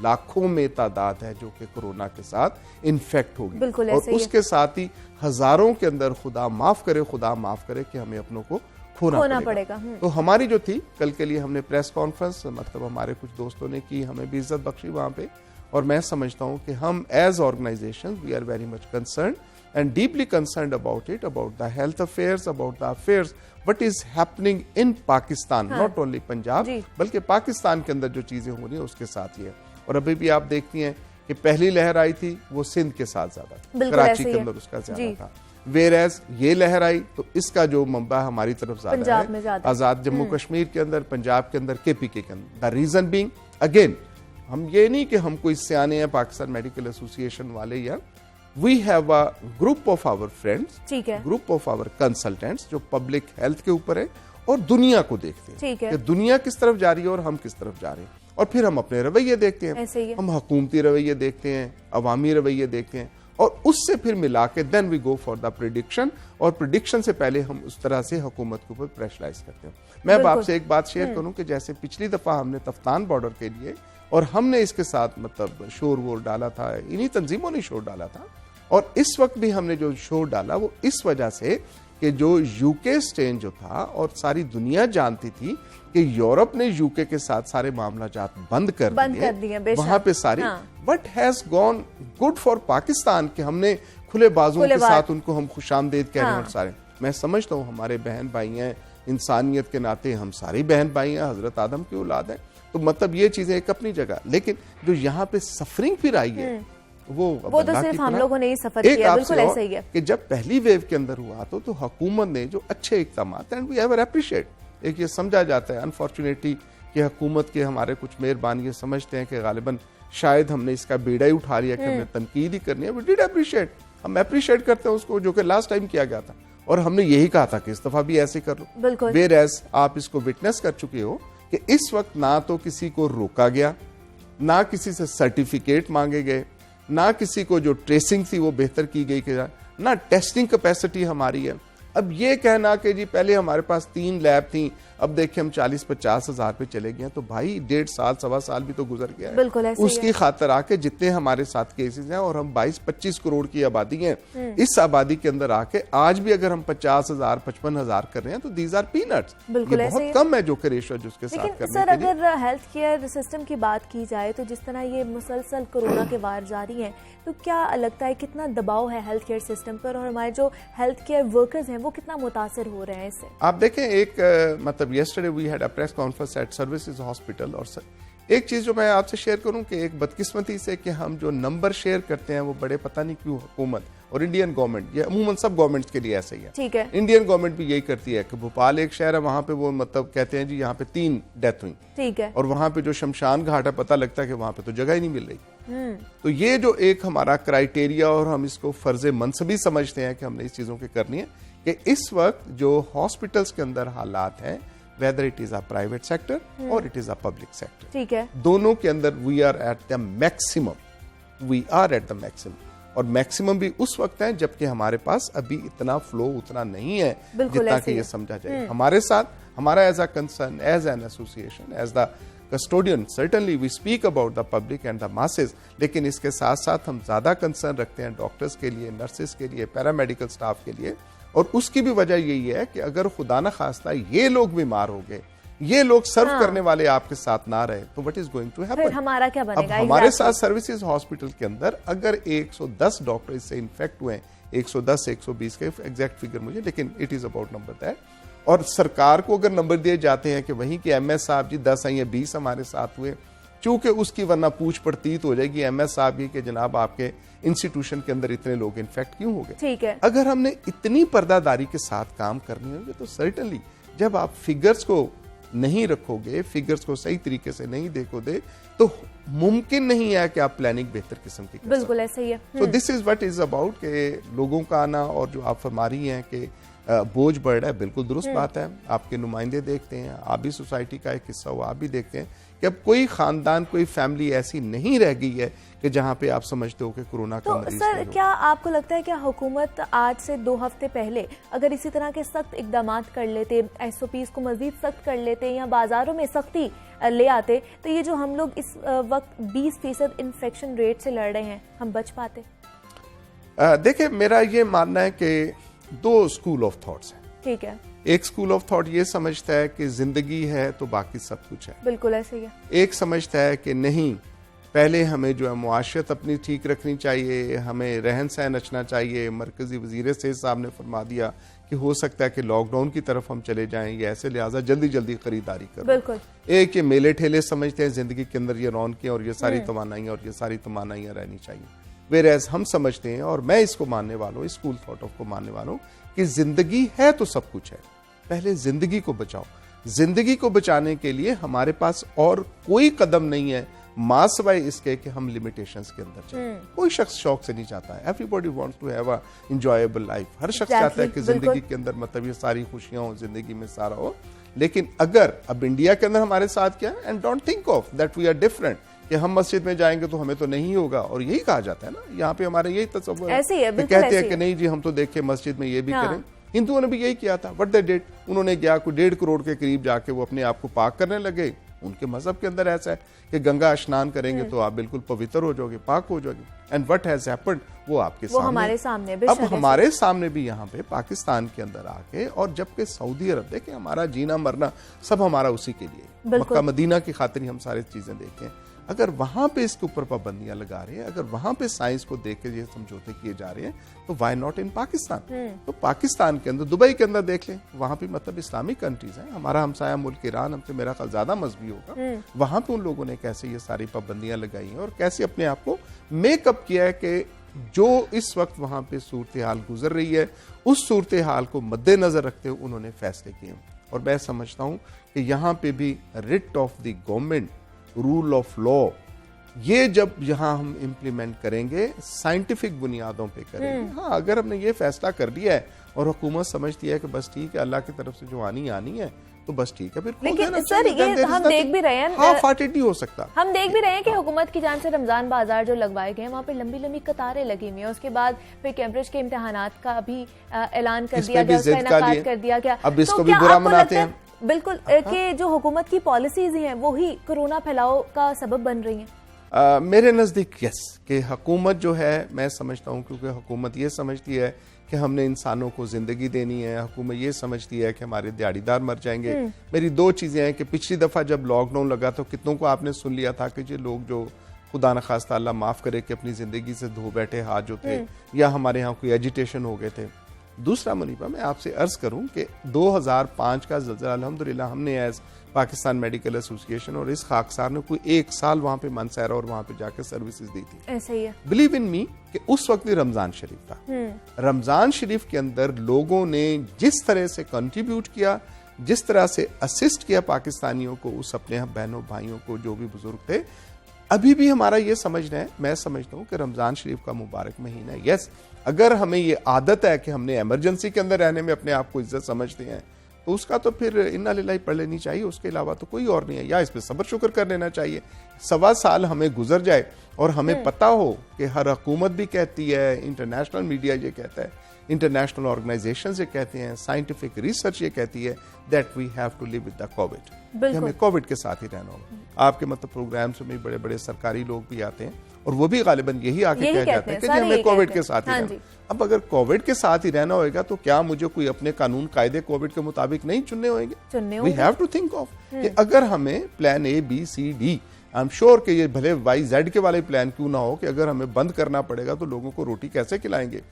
लाखों में तादाद है जो कि कोरोना के साथ इन्फेक्ट होगी, और उसके साथ ही हजारों के अंदर खुदा माफ करे कि हमें अपनों को खोना पड़ेगा। तो हमारी जो थी कल के लिए हमने प्रेस कॉन्फ्रेंस मतलब हमारे कुछ दोस्तों ने की, हमें भी इज्जत बख्शी वहां पे, और मैं समझता हूं कि हम as organization we are very much concern and deeply concerned about it, about the health affairs, about the affairs what is happening in Pakistan, not only Punjab, बल्कि पाकिस्तान के अंदर जो चीजें हो रही हैं उसके साथ ही है। और अभी भी आप देखती हैं कि पहली लहर आई थी वो सिंध के साथ ज्यादा, कराची के अंदर उसका ज्यादा था, वेरएज ये लहर आई तो इसका जो मंबा हमारी तरफ ज्यादा है, आजाद जम्मू कश्मीर के अंदर, पंजाब के अंदर, केपीके के अंदर। द रीजन बीइंग अगेन, हम ये नहीं कि हम कोई सियाने हैं पाकिस्तान मेडिकल एसोसिएशन वाले, या we have a group of our friends, group of our consultants जो पब्लिक हेल्थ के ऊपर है और दुनिया को देखते हैं कि दुनिया किस तरफ जा रही है और हम किस तरफ जा रहे हैं, और फिर हम अपने रवैये देखते हैं, हम हुकूमती रवैये देखते हैं, अवामी रवैये देखते हैं, और उससे फिर मिला के then we go for the prediction, और प्रेडिक्शन से पहले हम उस तरह से हुकूमत के ऊपर प्रेशराइज करते हैं। मैं अब आपसे एक बात शेयर करूं कि जैसे पिछली दफा हमने तफ्तान बॉर्डर के लिए और हमने इसके साथ मतलब शोर वोर डाला था, इन्हीं तंजीमों ने शोर डाला था, और इस वक्त भी हमने जो शोर डाला वो इस वजह से कि जो यूके स्ट्रेन जो था और सारी दुनिया जानती थी कि यूरोप ने यूके के साथ सारे मामला जात बंद कर दिए वहां पे सारी, but has gone good for Pakistan कि हमने खुले बाजुओं के साथ उनको हम खुशामदीद कह रहे हैं। और सारे मैं समझता हूँ हमारे बहन भाई हैं, इंसानियत के नाते हम सारी बहन भाई हैं, हजरत आदम की औलाद है, तो मतलब ये चीजें एक अपनी जगह, लेकिन जो यहाँ पे सफरिंग फिर आई है वो तो सिर्फ हम लोगों ने ही सफर किया, बिल्कुल ऐसा ही है कि जब पहली वेव के अंदर हुआ तो हुकूमत ने जो अच्छे इक़दाम एंड वी एवर अप्रिशिएट, एक ये समझा जाता है अनफॉर्चुनेटली कि हुकूमत के हमारे कुछ मेहरबान ये समझते हैं कि गालिबन शायद हमने इसका बेड़ा ही उठा लिया कि हमने तनकीद ही करनी है, वी डिड अप्रिशिएट, हम अप्रिशिएट करते हैं उसको जो कि लास्ट टाइम किया गया था, और हमने यही कहा था कि इस दफा भी ऐसे कर लो। वेयरएज़ आप इसको विटनेस कर चुके हो कि इस वक्त ना तो किसी को रोका गया, ना किसी से सर्टिफिकेट मांगे गए, ना किसी को जो ट्रेसिंग थी वो बेहतर की गई, ना टेस्टिंग कैपेसिटी हमारी है। अब ये कहना कि जी पहले हमारे पास 3 लैब थी, अब देखिए हम 40-50 हजार पे चले गए, तो भाई 1.5 साल 1.25 साल भी तो गुजर गया है। उसकी खातर आके जितने हमारे साथ केसेस हैं, और हम 22-25 करोड़ की आबादी है, इस आबादी के अंदर आके आज भी अगर हम 50,000 55,000 कर रहे हैं तो दीज आर पीनट्स, ये बहुत कम है जो कि रेशियो जिसके साथ करने सर अगर हेल्थ केयर सिस्टम की बात की जाए तो जिस तरह ये मुसलसल कोरोना के वार जारी है, तो क्या लगता है कितना दबाव है हेल्थ केयर सिस्टम पर, और हमारे जो हेल्थ केयर वर्कर्स हैं वो कितना मुतासर हो रहे हैं इससे? आप देखें एक मतलब yesterday we had a press conference at Services Hospital, और एक चीज जो मैं आपसे शेयर करूं कि एक बदकिस्मती से कि हम जो नंबर शेयर करते हैं वो बड़े पता नहीं क्यों हुकूमत और इंडियन गवर्नमेंट, ये अमूमन सब गवर्नमेंट्स के लिए ऐसा ही है, ठीक है, इंडियन गवर्नमेंट भी यही करती है कि भोपाल एक शहर है, वहां पे वो मतलब कहते हैं जी यहाँ पे 3 डेथ हुई, ठीक है, और वहां पे जो शमशान घाट है पता लगता है कि वहां पे तो जगह ही नहीं मिल रही। तो ये जो एक हमारा क्राइटेरिया, और हम इसको फर्ज मनसबी समझते हैं कि हमने इस चीजों की करनी है, कि इस वक्त जो हॉस्पिटल्स के अंदर हालात हैं, whether it is a private sector or it is a public sector, ठीक है, दोनों के अंदर we are at the maximum, we are at the maximum, और मैक्सिमम भी उस वक्त है जबकि हमारे पास अभी इतना फ्लो उतना नहीं है जितना कि ये समझा जाए। हमारे साथ हमारा as a concern, as an association, as the custodian, certainly we speak about the public and the masses, लेकिन इसके साथ साथ हम ज्यादा कंसर्न रखते हैं डॉक्टर्स के लिए, नर्सेस के लिए, पैरामेडिकल स्टाफ के लिए, और उसकी भी वजह यही है कि अगर खुदा न खास्ता ये लोग बीमार हो गए, ये लोग सर्व करने वाले आपके साथ ना रहे, तो what is going to happen? हमारा क्या बनेगा? अब हमारे साथ सर्विसेज हॉस्पिटल के अंदर अगर 110 डॉक्टर इससे इन्फेक्ट हुए, 110 120 के एग्जैक्ट फिगर मुझे, लेकिन it is about number that, और सरकार को अगर नंबर दिए जाते हैं कि वहीं के एमएस साहब जी 10 या 20 हमारे साथ हुए, चूंकि उसकी वरना पूछ पड़तीत हो जाएगी एमएस साहब की कि जनाब आपके इंस्टीट्यूशन के अंदर इतने लोग इन्फेक्ट क्यों हो गए। ठीक है, अगर हमने इतनी पर्दादारी के साथ काम करनी होगी तो सर्टनली जब आप फिगर्स को नहीं रखोगे, फिगर्स को सही तरीके से नहीं देखोगे, तो मुमकिन नहीं है कि आप प्लानिंग बेहतर किस्म की कर बिल्कुल ऐसा ही है। तो this is what is about के लोगों का आना, और जो आप फरमा रही हैं कि बोझ बढ़ रहा है, बिल्कुल दुरुस्त बात है। आपके नुमाइंदे देखते हैं, आप भी सोसाइटी का एक हिस्सा हो, आप भी देखते हैं कि अब कोई खानदान, कोई फैमिली ऐसी नहीं रह गई है कि जहां पे आप समझते हो कि कोरोना का मरीज सर क्या आपको लगता है कि हुकूमत आज से 2 हफ्ते पहले अगर इसी तरह के सख्त इकदाम कर लेते, एसओपीज को मजीद सख्त कर लेते या बाजारों में सख्ती ले आते, तो ये जो हम लोग इस वक्त 20% इन्फेक्शन रेट से लड़ रहे हैं, हम बच पाते? देखिए मेरा ये मानना है कि 2 स्कूल ऑफ थॉट्स हैं। ठीक है, एक स्कूल ऑफ थॉट ये समझता है कि जिंदगी है तो बाकी सब कुछ है, बिल्कुल ऐसे ही है। एक समझता है कि नहीं, पहले हमें जो है मुआशरत अपनी ठीक रखनी चाहिए, हमें रहन सहन रचना चाहिए। मरकजी वजीर सेहत साहब ने फरमा दिया कि हो सकता है कि लॉकडाउन की तरफ हम चले जाएं, ये ऐसे लिहाजा जल्दी जल्दी खरीदारी करो। बिल्कुल। एक ये मेले ठेले समझते हैं जिंदगी के अंदर ये रौनकें और ये सारी तवानाइयाँ और ये सारी तमन्नाइयाँ रहनी चाहिए। वेरएज हम समझते हैं, और मैं इसको मानने वालों, इस स्कूल थॉट ऑफ को मानने वालों, कि जिंदगी है तो सब कुछ है। पहले जिंदगी को बचाओ। जिंदगी को बचाने के लिए हमारे पास और कोई कदम नहीं है सिवाय इसके कि हम लिमिटेशंस के अंदर चलें। कोई शख्स शौक से नहीं चाहता है, everybody wants to have a enjoyable life. हर शख्स चाहता है कि जिंदगी के अंदर मतलब ये सारी खुशियां हो, जिंदगी में सारा हो। लेकिन अगर अब इंडिया के अंदर हमारे साथ क्या है, and don't think of that we are different, कि हम मस्जिद में जाएंगे तो हमें तो नहीं होगा, और यही कहा जाता है ना, यहाँ पे हमारे यही तस्वीर ऐसे ही है, बिल्कुल कहते ऐसे हैं ही कि है। नहीं जी हम तो देखे मस्जिद में ये भी हाँ। करें। हिंदुओं ने भी यही किया था। व्हाट दे डिड, उन्होंने क्या कोई 1.5 करोड़ के करीब जाके वो अपने आप को पाक करने लगे। उनके मजहब के अंदर ऐसा है कि गंगा स्नान करेंगे तो आप बिल्कुल पवित्र हो जाओगे, पाक हो जाओगे। एंड व्हाट हैज हैपेंड, वो आपके वो सामने, हमारे सामने अब हमारे सामने भी यहाँ पे पाकिस्तान के अंदर आके, और जबकि सऊदी अरब, देखें हमारा जीना मरना सब हमारा उसी के लिए, मक्का मदीना की खातिर ही हम सारी चीजें देखें। अगर वहां पे इसके ऊपर पाबंदियां लगा रहे हैं, अगर वहां पे साइंस को देख के ये समझौते किए जा रहे हैं, तो व्हाई नॉट इन पाकिस्तान। तो पाकिस्तान के अंदर, दुबई के अंदर देख लें, वहां पे मतलब इस्लामिक कंट्रीज हैं। हमारा हमसाया मुल्क ईरान हमसे मेरा ख्याल ज्यादा मजबूत होगा। वहां पे उन लोगों ने कैसे ये सारी पाबंदियां लगाई हैं और कैसे अपने आप को मेकअप किया है कि जो इस वक्त वहां पे सूरत हाल गुजर रही है, उस सूरत हाल को मद्देनजर रखते हुए उन्होंने फैसले किए। और मैं समझता हूं कि यहाँ पे भी writ of the government, rule of law, ये जब यहाँ हम इम्प्लीमेंट करेंगे, साइंटिफिक बुनियादों पे करेंगे। हाँ, अगर हमने ये फैसला कर दिया है और हुकूमत समझती है कि बस ठीक है, अल्लाह की तरफ से जो आनी है, तो बस ठीक है, फिर लेकिन सर ये हम देख भी रहे हैं, हाफ हार्टेड नहीं हो सकता। हम देख भी रहे हैं कि हुकूमत की जान से रमजान बाजार जो लगवाए गए हैं, वहाँ पे लंबी लंबी कतारें लगी हुई हैं। उसके बाद फिर कैम्ब्रिज के इम्तिहानात का भी ऐलान कर दिया गया, उसका इनेकाद कर दिया गया। अब इसको भी बुरा मनाते हैं बिल्कुल, कि जो हुकूमत की पॉलिसीज हैं वो ही कोरोना फैलाव का सबब बन रही हैं। मेरे नजदीक यस, कि हुकूमत जो है, मैं समझता हूँ क्योंकि हुकूमत ये समझती है कि हमने इंसानों को जिंदगी देनी है, हुकूमत ये समझती है कि हमारे दिहाड़ीदार मर जाएंगे। मेरी दो चीजें हैं कि पिछली दफा जब लॉकडाउन लगा तो कितनों को आपने सुन लिया था कि ये लोग जो खुदा न खास्ता अल्लाह माफ करे कि अपनी जिंदगी से धो बैठे हाथ जो थे, या हमारे यहाँ कोई एजिटेशन हो गए थे। दूसरा मुनीबा, मैं आपसे अर्ज करूं कि 2005 का ज़लज़ला अल्हम्दुलिल्लाह हमने एज पाकिस्तान मेडिकल एसोसिएशन और इस खाकसार ने कोई 1 साल वहां पे मनसैरा और वहां पे जाकर सर्विसेज दी थी। ऐसा ही है। बिलीव इन मी कि उस वक्त भी रमजान शरीफ था। रमजान शरीफ के अंदर लोगों ने जिस तरह से कंट्रीब्यूट किया, जिस तरह से असिस्ट किया पाकिस्तानियों को, उस अपने बहनों भाइयों को जो भी बुजुर्ग थे, अभी भी हमारा ये समझना है, मैं समझता हूँ कि रमजान शरीफ का मुबारक महीना है। यस, अगर हमें ये आदत है कि हमने इमरजेंसी के अंदर रहने में अपने आप को इज्जत समझते हैं, तो उसका तो फिर इन्ना लिल्लाही पढ़ लेनी चाहिए, उसके अलावा तो कोई और नहीं है। या इस पे सब्र शुक्र कर लेना चाहिए। 1.25 साल हमें गुजर जाए और हमें पता हो कि हर हुकूमत भी कहती है, इंटरनेशनल मीडिया ये कहता है, इंटरनेशनल ऑर्गेनाइजेशन ये कहते हैं, साइंटिफिक रिसर्च ये कहती है that we have to live with the covid, हमें कोविड के साथ ही रहना होगा। आपके मतलब प्रोग्राम्स में बड़े बड़े सरकारी लोग भी आते हैं और वो भी गालिबन यही आके कह जाते हैं कि हमें कोविड के साथ ही रहना। अब अगर कोविड के साथ ही रहना होगा तो क्या मुझे कोई अपने कानून कायदे कोविड के मुताबिक नहीं चुनने होंगे? We have to think of कि अगर हमें plan A, B, C, D, I am sure कि ये भले YZ के वाले प्लान क्यों ना हो, कि अगर हमें बंद करना पड़ेगा तो लोगों को रोटी कैसे खिलाएंगे?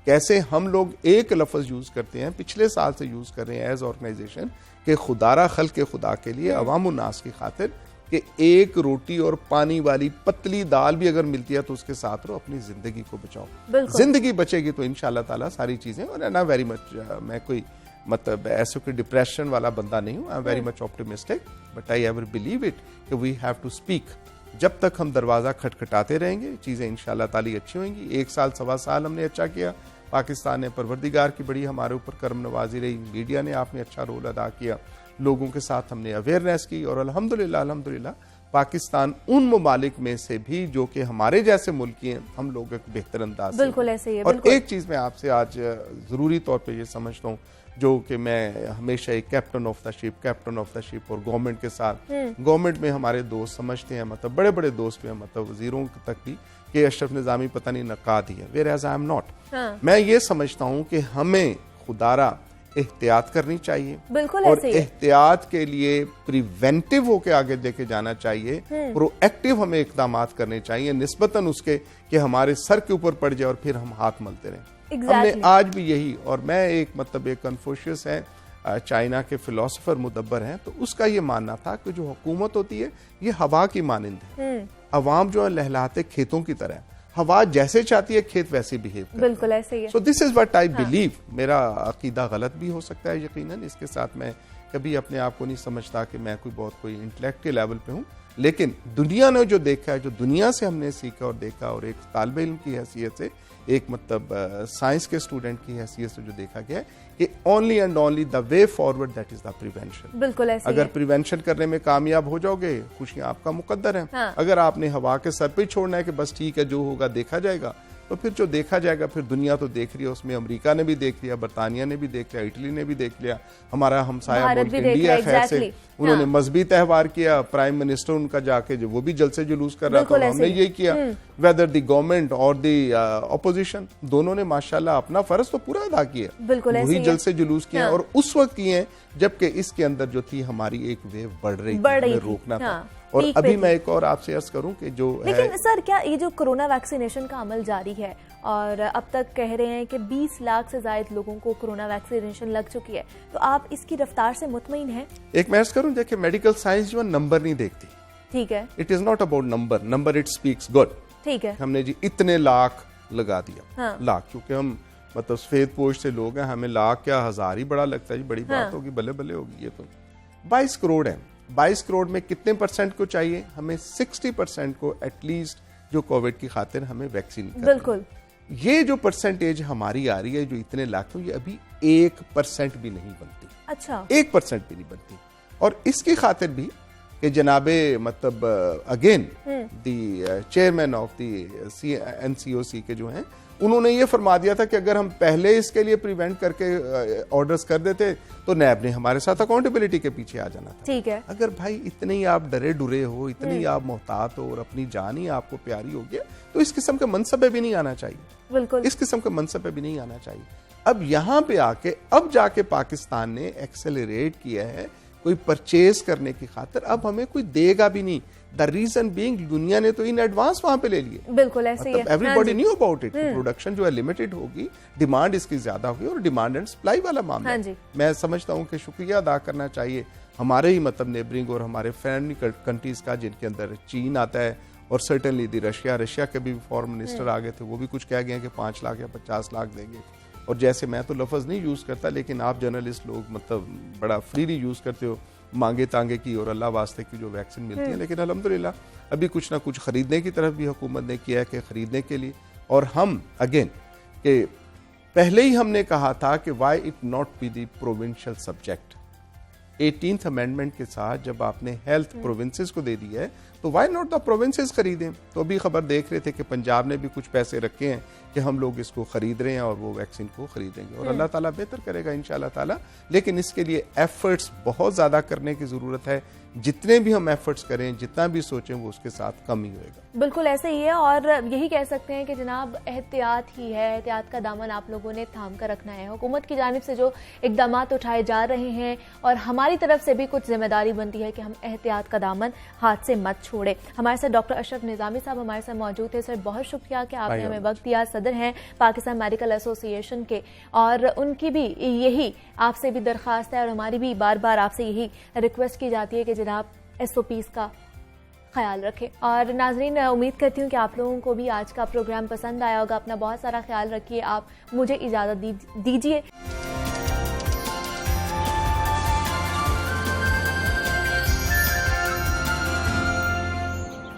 कैसे हम लोग एक लफ्ज यूज करते हैं, पिछले साल से यूज कर रहे हैं एज ऑर्गेनाइजेशन, कि खुदारा खल के खुदा के लिए, अवाम उन्नास की खातिर, कि एक रोटी और पानी वाली पतली दाल भी अगर मिलती है तो उसके साथ रहो, अपनी जिंदगी को बचाओ। जिंदगी बचेगी तो इंशाल्लाह ताला सारी चीजें। और ना वेरी मच, मैं कोई मतलब ऐसे कोई डिप्रेशन वाला बंदा नहीं हूँ। I am very much optimistic, but I ever believe it कि वी हैव टू स्पीक। जब तक हम दरवाजा खटखटाते रहेंगे, चीजें इंशाल्लाह ताला अच्छी होंगी। 1 साल 1.25 साल हमने अच्छा किया, पाकिस्तान ने परवरदिगार की बड़ी हमारे ऊपर करम नवाजी रही, मीडिया ने आपने अच्छा रोल अदा किया, लोगों के साथ हमने अवेयरनेस की, और अल्हम्दुलिल्लाह पाकिस्तान उन ममालिक में से भी जो कि हमारे जैसे मुल्क हैं, हम लोग एक बेहतर अंदाज से। बिल्कुल ऐसे ही है। और एक चीज मैं आपसे आज जरूरी तौर पे ये समझता हूँ, जो कि मैं हमेशा एक कैप्टन ऑफ द शिप और गवर्नमेंट के साथ, गवर्नमेंट में हमारे दोस्त समझते हैं, मतलब बड़े बड़े दोस्त भी हैं, मतलब वजीरों तक भी, कि अशरफ निजामी पता नहीं नकाद ही है, where as I am not. मैं ये समझता हूँ कि हमें खुदारा एहतियात करनी चाहिए, बिल्कुल और ऐसे ही है। एहतियात के लिए प्रिवेंटिव होके आगे लेके जाना चाहिए, प्रोएक्टिव हमें इकदाम करने चाहिए निस्बतन उसके कि हमारे सर के ऊपर पड़ जाए और फिर हम हाथ मलते रहें। हमने आज भी यही, और मैं एक कन्फ्यूशियस है, चाइना के फिलोसोफर मुदब्बर हैं, तो उसका ये मानना था कि जो हुकूमत होती है ये हवा की मानिंद है, अवाम जो है लहलाते खेतों की तरह, हवा जैसे चाहती है खेत वैसे बिहेव करते हैं। बिल्कुल ऐसे ही है। So this is what I believe. मेरा अकीदा गलत भी हो सकता है यकीनन, इसके साथ मैं कभी अपने आप को नहीं समझता कि मैं कोई इंटेलेक्ट के लेवल पे हूँ, लेकिन दुनिया ने जो देखा है, जो दुनिया से हमने सीखा और देखा, और एक तालिब इल्म की हैसियत से, एक साइंस के स्टूडेंट की हैसियत से जो देखा गया है कि only and only the way forward that is the prevention. बिल्कुल ऐसे अगर प्रिवेंशन करने में कामयाब हो जाओगे, खुशियां आपका मुकद्दर है। हाँ। अगर आपने हवा के सर पे छोड़ना है कि बस ठीक है जो होगा देखा जाएगा, तो फिर जो देखा जाएगा, फिर दुनिया तो देख रही है, उसमें अमेरिका ने भी देख लिया, बरतानिया ने भी देख लिया, इटली ने भी देख लिया, हमारा हमसाया मुल्क इंडिया खैर से उन्होंने मजहबी त्यौहार किया, प्राइम मिनिस्टर उनका जाके जो वो भी जलसे जुलूस कर रहा था, हमने यही किया, वेदर द गवर्नमेंट और द ऑपोजिशन, दोनों ने माशाल्लाह अपना फर्ज तो पूरा अदा किया, वही जलसे जुलूस किए, और उस वक्त किए जबकि इसके अंदर जो थी हमारी एक वेव बढ़ रही थी, रोकना था। और अभी मैं एक और आपसे अर्ज करूं कि जो लेकिन सर, क्या ये जो कोरोना वैक्सीनेशन का अमल जारी है और अब तक कह रहे हैं कि 20 लाख से ज्यादा लोगों को कोरोना वैक्सीनेशन लग चुकी है, तो आप इसकी रफ्तार से मुतमईन हैं? एक मैं अर्ज करूं, देखिए मेडिकल साइंस जो नंबर नहीं देखती, ठीक है, it is not about number it speaks good, ठीक है, हमने जी इतने लाख लगा दिया, हाँ। लाख, क्योंकि हम सफेद पोश से लोग हैं, हमें लाख क्या हजार ही बड़ा लगता है जी, बड़ी बात होगी, बल्ले बल्ले होगी। ये तो 22 करोड़ है, 22 करोड़ में कितने परसेंट को चाहिए हमें? 60% को एटलीस्ट जो कोविड की खातिर हमें वैक्सीन बिल्कुल। ये जो परसेंटेज हमारी आ रही है, जो इतने लाखों, ये अभी 1% भी नहीं बनती। अच्छा, 1% भी नहीं बनती। और इसकी खातिर भी कि जनाबे again the chairman of the NCOC के जो हैं, उन्होंने ये फरमा दिया था कि अगर हम पहले इसके लिए प्रिवेंट करके ऑर्डर्स कर देते तो नैब ने हमारे साथ अकाउंटेबिलिटी के पीछे आ जाना था। ठीक है। अगर भाई इतने ही आप डरे डुरे हो, इतने ही आप मोहतात हो और अपनी जान ही आपको प्यारी हो गया, तो इस किस्म के मनसब पे भी नहीं आना चाहिए। बिल्कुल, इस किस्म के मनसब पे भी नहीं आना चाहिए। अब यहाँ पे आके अब जाके पाकिस्तान ने एक्सेलरेट किया है कोई परचेज करने की खातिर, अब हमें कोई देगा भी नहीं। द रीजन बीइंग दुनिया ने तो इन एडवांस वहां पे ले लिए, बिल्कुल ऐसे ही है। Everybody knew about it. Production जो है लिमिटेड होगी, डिमांड इसकी ज्यादा होगी, और डिमांड एंड सप्लाई वाला मामला। मैं समझता हूँ कि शुक्रिया अदा करना चाहिए हमारे ही नेबरिंग और हमारे फ्रेंडली कंट्रीज का, जिनके अंदर चीन आता है और सर्टेनली दी रशिया के भी फॉरेन मिनिस्टर आ गए थे, वो भी कुछ कह गए कि 5 लाख या 50 लाख देंगे। और जैसे मैं तो लफ्ज़ नहीं यूज़ करता, लेकिन आप जर्नलिस्ट लोग बड़ा फ्रीली यूज़ करते हो मांगे तांगे की और अल्लाह वास्ते की जो वैक्सीन मिलती है। लेकिन अल्हम्दुलिल्लाह अभी कुछ ना कुछ खरीदने की तरफ भी हुकूमत ने किया है कि खरीदने के लिए। और हम अगेन कि पहले ही हमने कहा था कि why it not be the provincial subject. 18th amendment के साथ जब आपने हेल्थ प्रोविंसेस को दे दी है, तो वाई नॉट द प्रोविंसेस खरीदें। तो अभी खबर देख रहे थे कि पंजाब ने भी कुछ पैसे रखे हैं कि हम लोग इसको खरीद रहे हैं और वो वैक्सीन को खरीदेंगे, और अल्लाह ताला बेहतर करेगा इंशाल्लाह ताला। लेकिन इसके लिए एफर्ट्स बहुत ज्यादा करने की जरूरत है। जितने भी हम एफर्ट्स करें, जितना भी सोचें, वो उसके साथ कम ही होएगा। बिल्कुल ऐसे ही है, और यही कह सकते हैं कि जनाब एहतियात ही है, एहतियात का दामन आप लोगों ने थाम कर रखना है। हुकूमत की जानिब से जो इकदामात उठाए जा रहे हैं, और हमारी तरफ से भी कुछ जिम्मेदारी बनती है कि हम एहतियात का दामन हाथ से मत छोड़े। हमारे साथ डॉक्टर अशरफ निजामी साहब हमारे साथ मौजूद थे। सर, बहुत शुक्रिया कि आपने हमें वक्त दिया। सदर हैं पाकिस्तान मेडिकल एसोसिएशन के, और उनकी भी यही आपसे भी दरख्वास्त है, और हमारी भी बार बार आपसे यही रिक्वेस्ट की जाती है कि जनाब SOPs का ख्याल रखें। और नाजरीन, उम्मीद करती हूँ कि आप लोगों को भी आज का प्रोग्राम पसंद आया होगा। अपना बहुत सारा ख्याल रखिए। आप मुझे इजाज़त दीजिए।